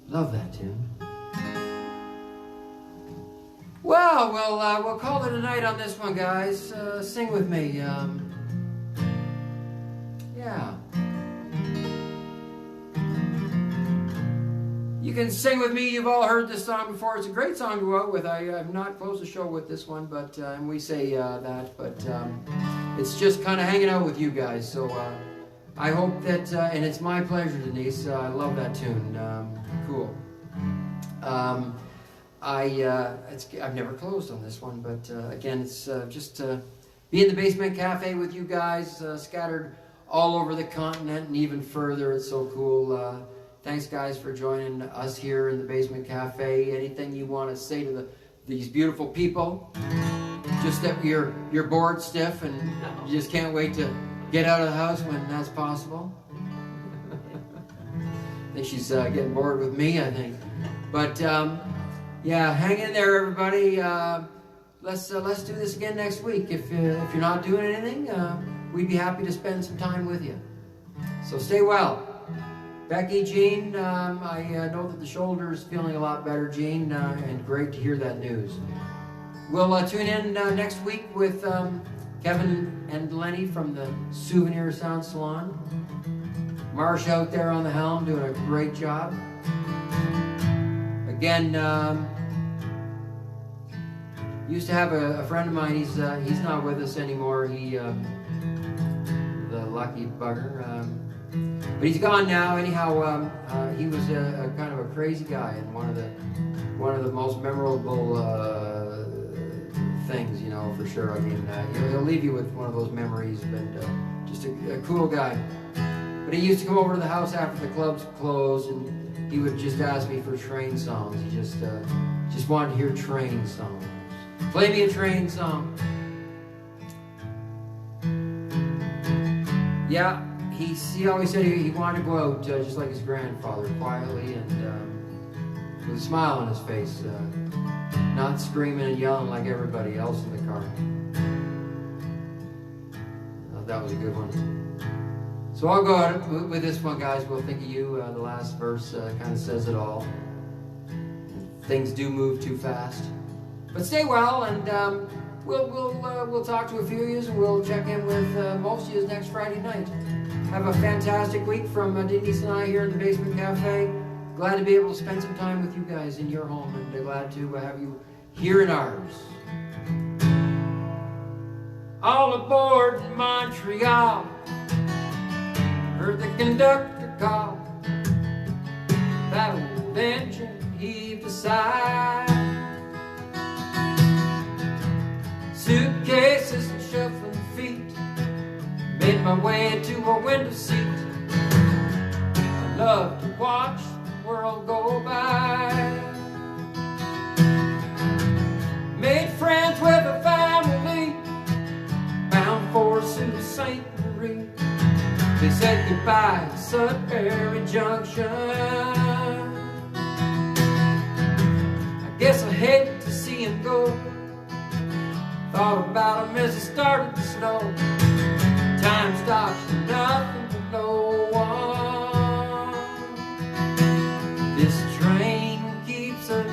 Love that tune. Well, we'll call it a night on this one, guys. Sing with me. Yeah. You can sing with me. You've all heard this song before. It's a great song to go out with. I've not closed the show with this one, but and we say that, but it's just kind of hanging out with you guys. So I hope that, and it's my pleasure, Denise. I love that tune. Cool. I've never closed on this one, but again, it's just be in the Basement Cafe with you guys, scattered all over the continent and even further. It's so cool. Thanks, guys, for joining us here in the Basement Cafe. Anything you want to say to these beautiful people? Just that you're bored stiff and you just can't wait to get out of the house when that's possible. I think she's getting bored with me, I think. But yeah, hang in there, everybody. Let's do this again next week. If you're not doing anything, we'd be happy to spend some time with you. So stay well. Becky, Jean, I know that the shoulder is feeling a lot better, Jean, and great to hear that news. We'll tune in next week with Kevin and Lenny from the Souvenir Sound Salon. Marsh out there on the helm doing a great job. Again, used to have a friend of mine. He's not with us anymore. He the lucky bugger. But he's gone now. Anyhow, he was a kind of a crazy guy, and one of the most memorable things, you know, for sure. I mean, he'll leave you with one of those memories. But just a cool guy. But he used to come over to the house after the clubs closed, and he would just ask me for train songs. He just wanted to hear train songs. Play me a train song. Yeah. He always said he wanted to go out just like his grandfather, quietly and with a smile on his face, not screaming and yelling like everybody else in the car. That was a good one. So I'll go out with this one, guys. We'll think of you. The last verse kind of says it all. Things do move too fast, but stay well, and we'll talk to a few of you, and we'll check in with most of you next Friday night. Have a fantastic week from Denise and I here in the Basement Cafe. Glad to be able to spend some time with you guys in your home, and glad to have you here in ours. All aboard in Montreal, heard the conductor call. That old engine heaved a sigh. Suitcases and shuffling feet, made my way to a window seat. I love to watch the world go by. St. Marie. They said goodbye at Sudbury Junction. I guess I hate to see him go. Thought about him as it started to snow. Time stops for nothing but no one. This train keeps it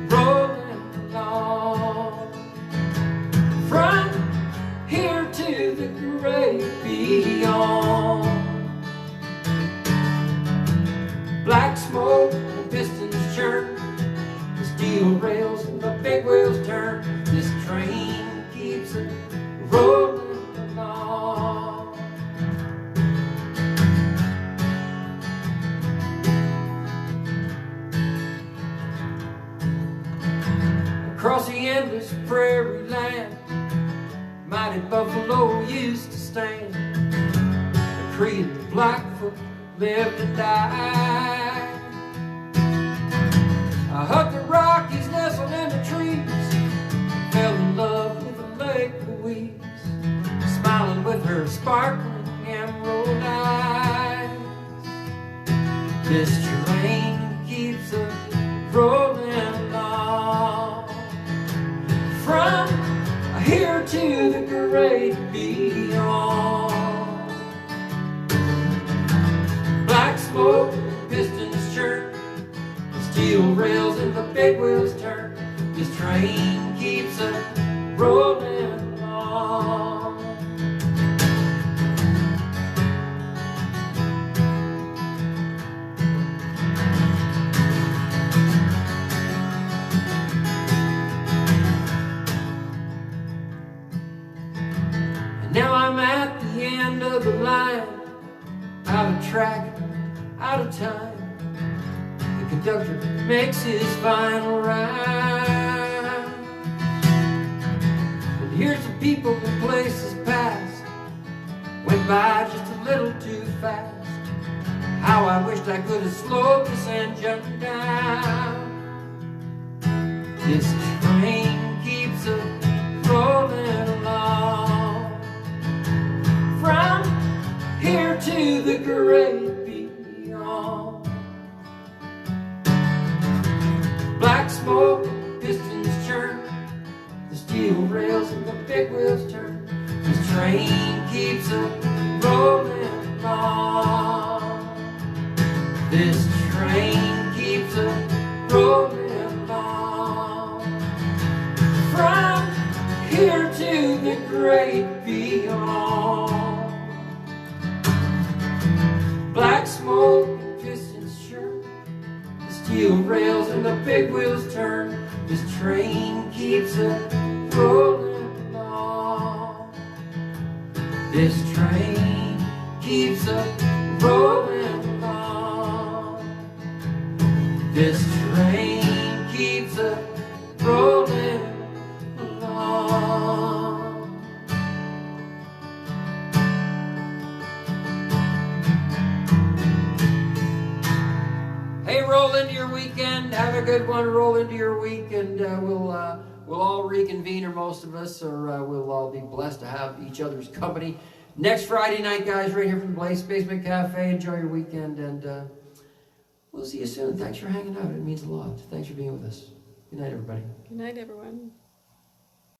rolling along. From here to the great beyond. Black smoke, the pistons churn, the steel rails and the big wheels turn. This train keeps it rolling along. Across the endless prairie land, mighty buffalo used to stand. The Cree and the Blackfoot lived and died. I hugged the Rockies nestled in the trees, fell in love with the Lake Louise, smiling with her sparkling emerald eyes. This train keeps us rolling along. From here to the great beyond. Black smoke, pistons churn, the steel rails and the big wheels turn. This train keeps us rolling along. And now I'm at the end of the line, out of track, out of time. The conductor makes his final ride. And here's the people and places past, went by just a little too fast. How I wished I could have slowed this engine down. This train keeps us rolling along. From here to the great beyond. Black smoke, pistons churn, the steel rails and the big wheels turn. This train keeps us rolling along. This train keeps us rolling along. From here to the great beyond. Black smoke, pistons churn, the steel rails and the big wheels turn. This train keeps us rolling along. This train keeps us rolling along. This train keeps us rolling along. Hey, roll into your weekend. Have a good one. Roll into your week, and we'll all reconvene, or most of us, or we'll all be blessed to have each other's company next Friday night, guys. Right here from the Blaze Basement Cafe. Enjoy your weekend, and we'll see you soon. Thanks for hanging out. It means a lot. Thanks for being with us. Good night, everybody. Good night, everyone.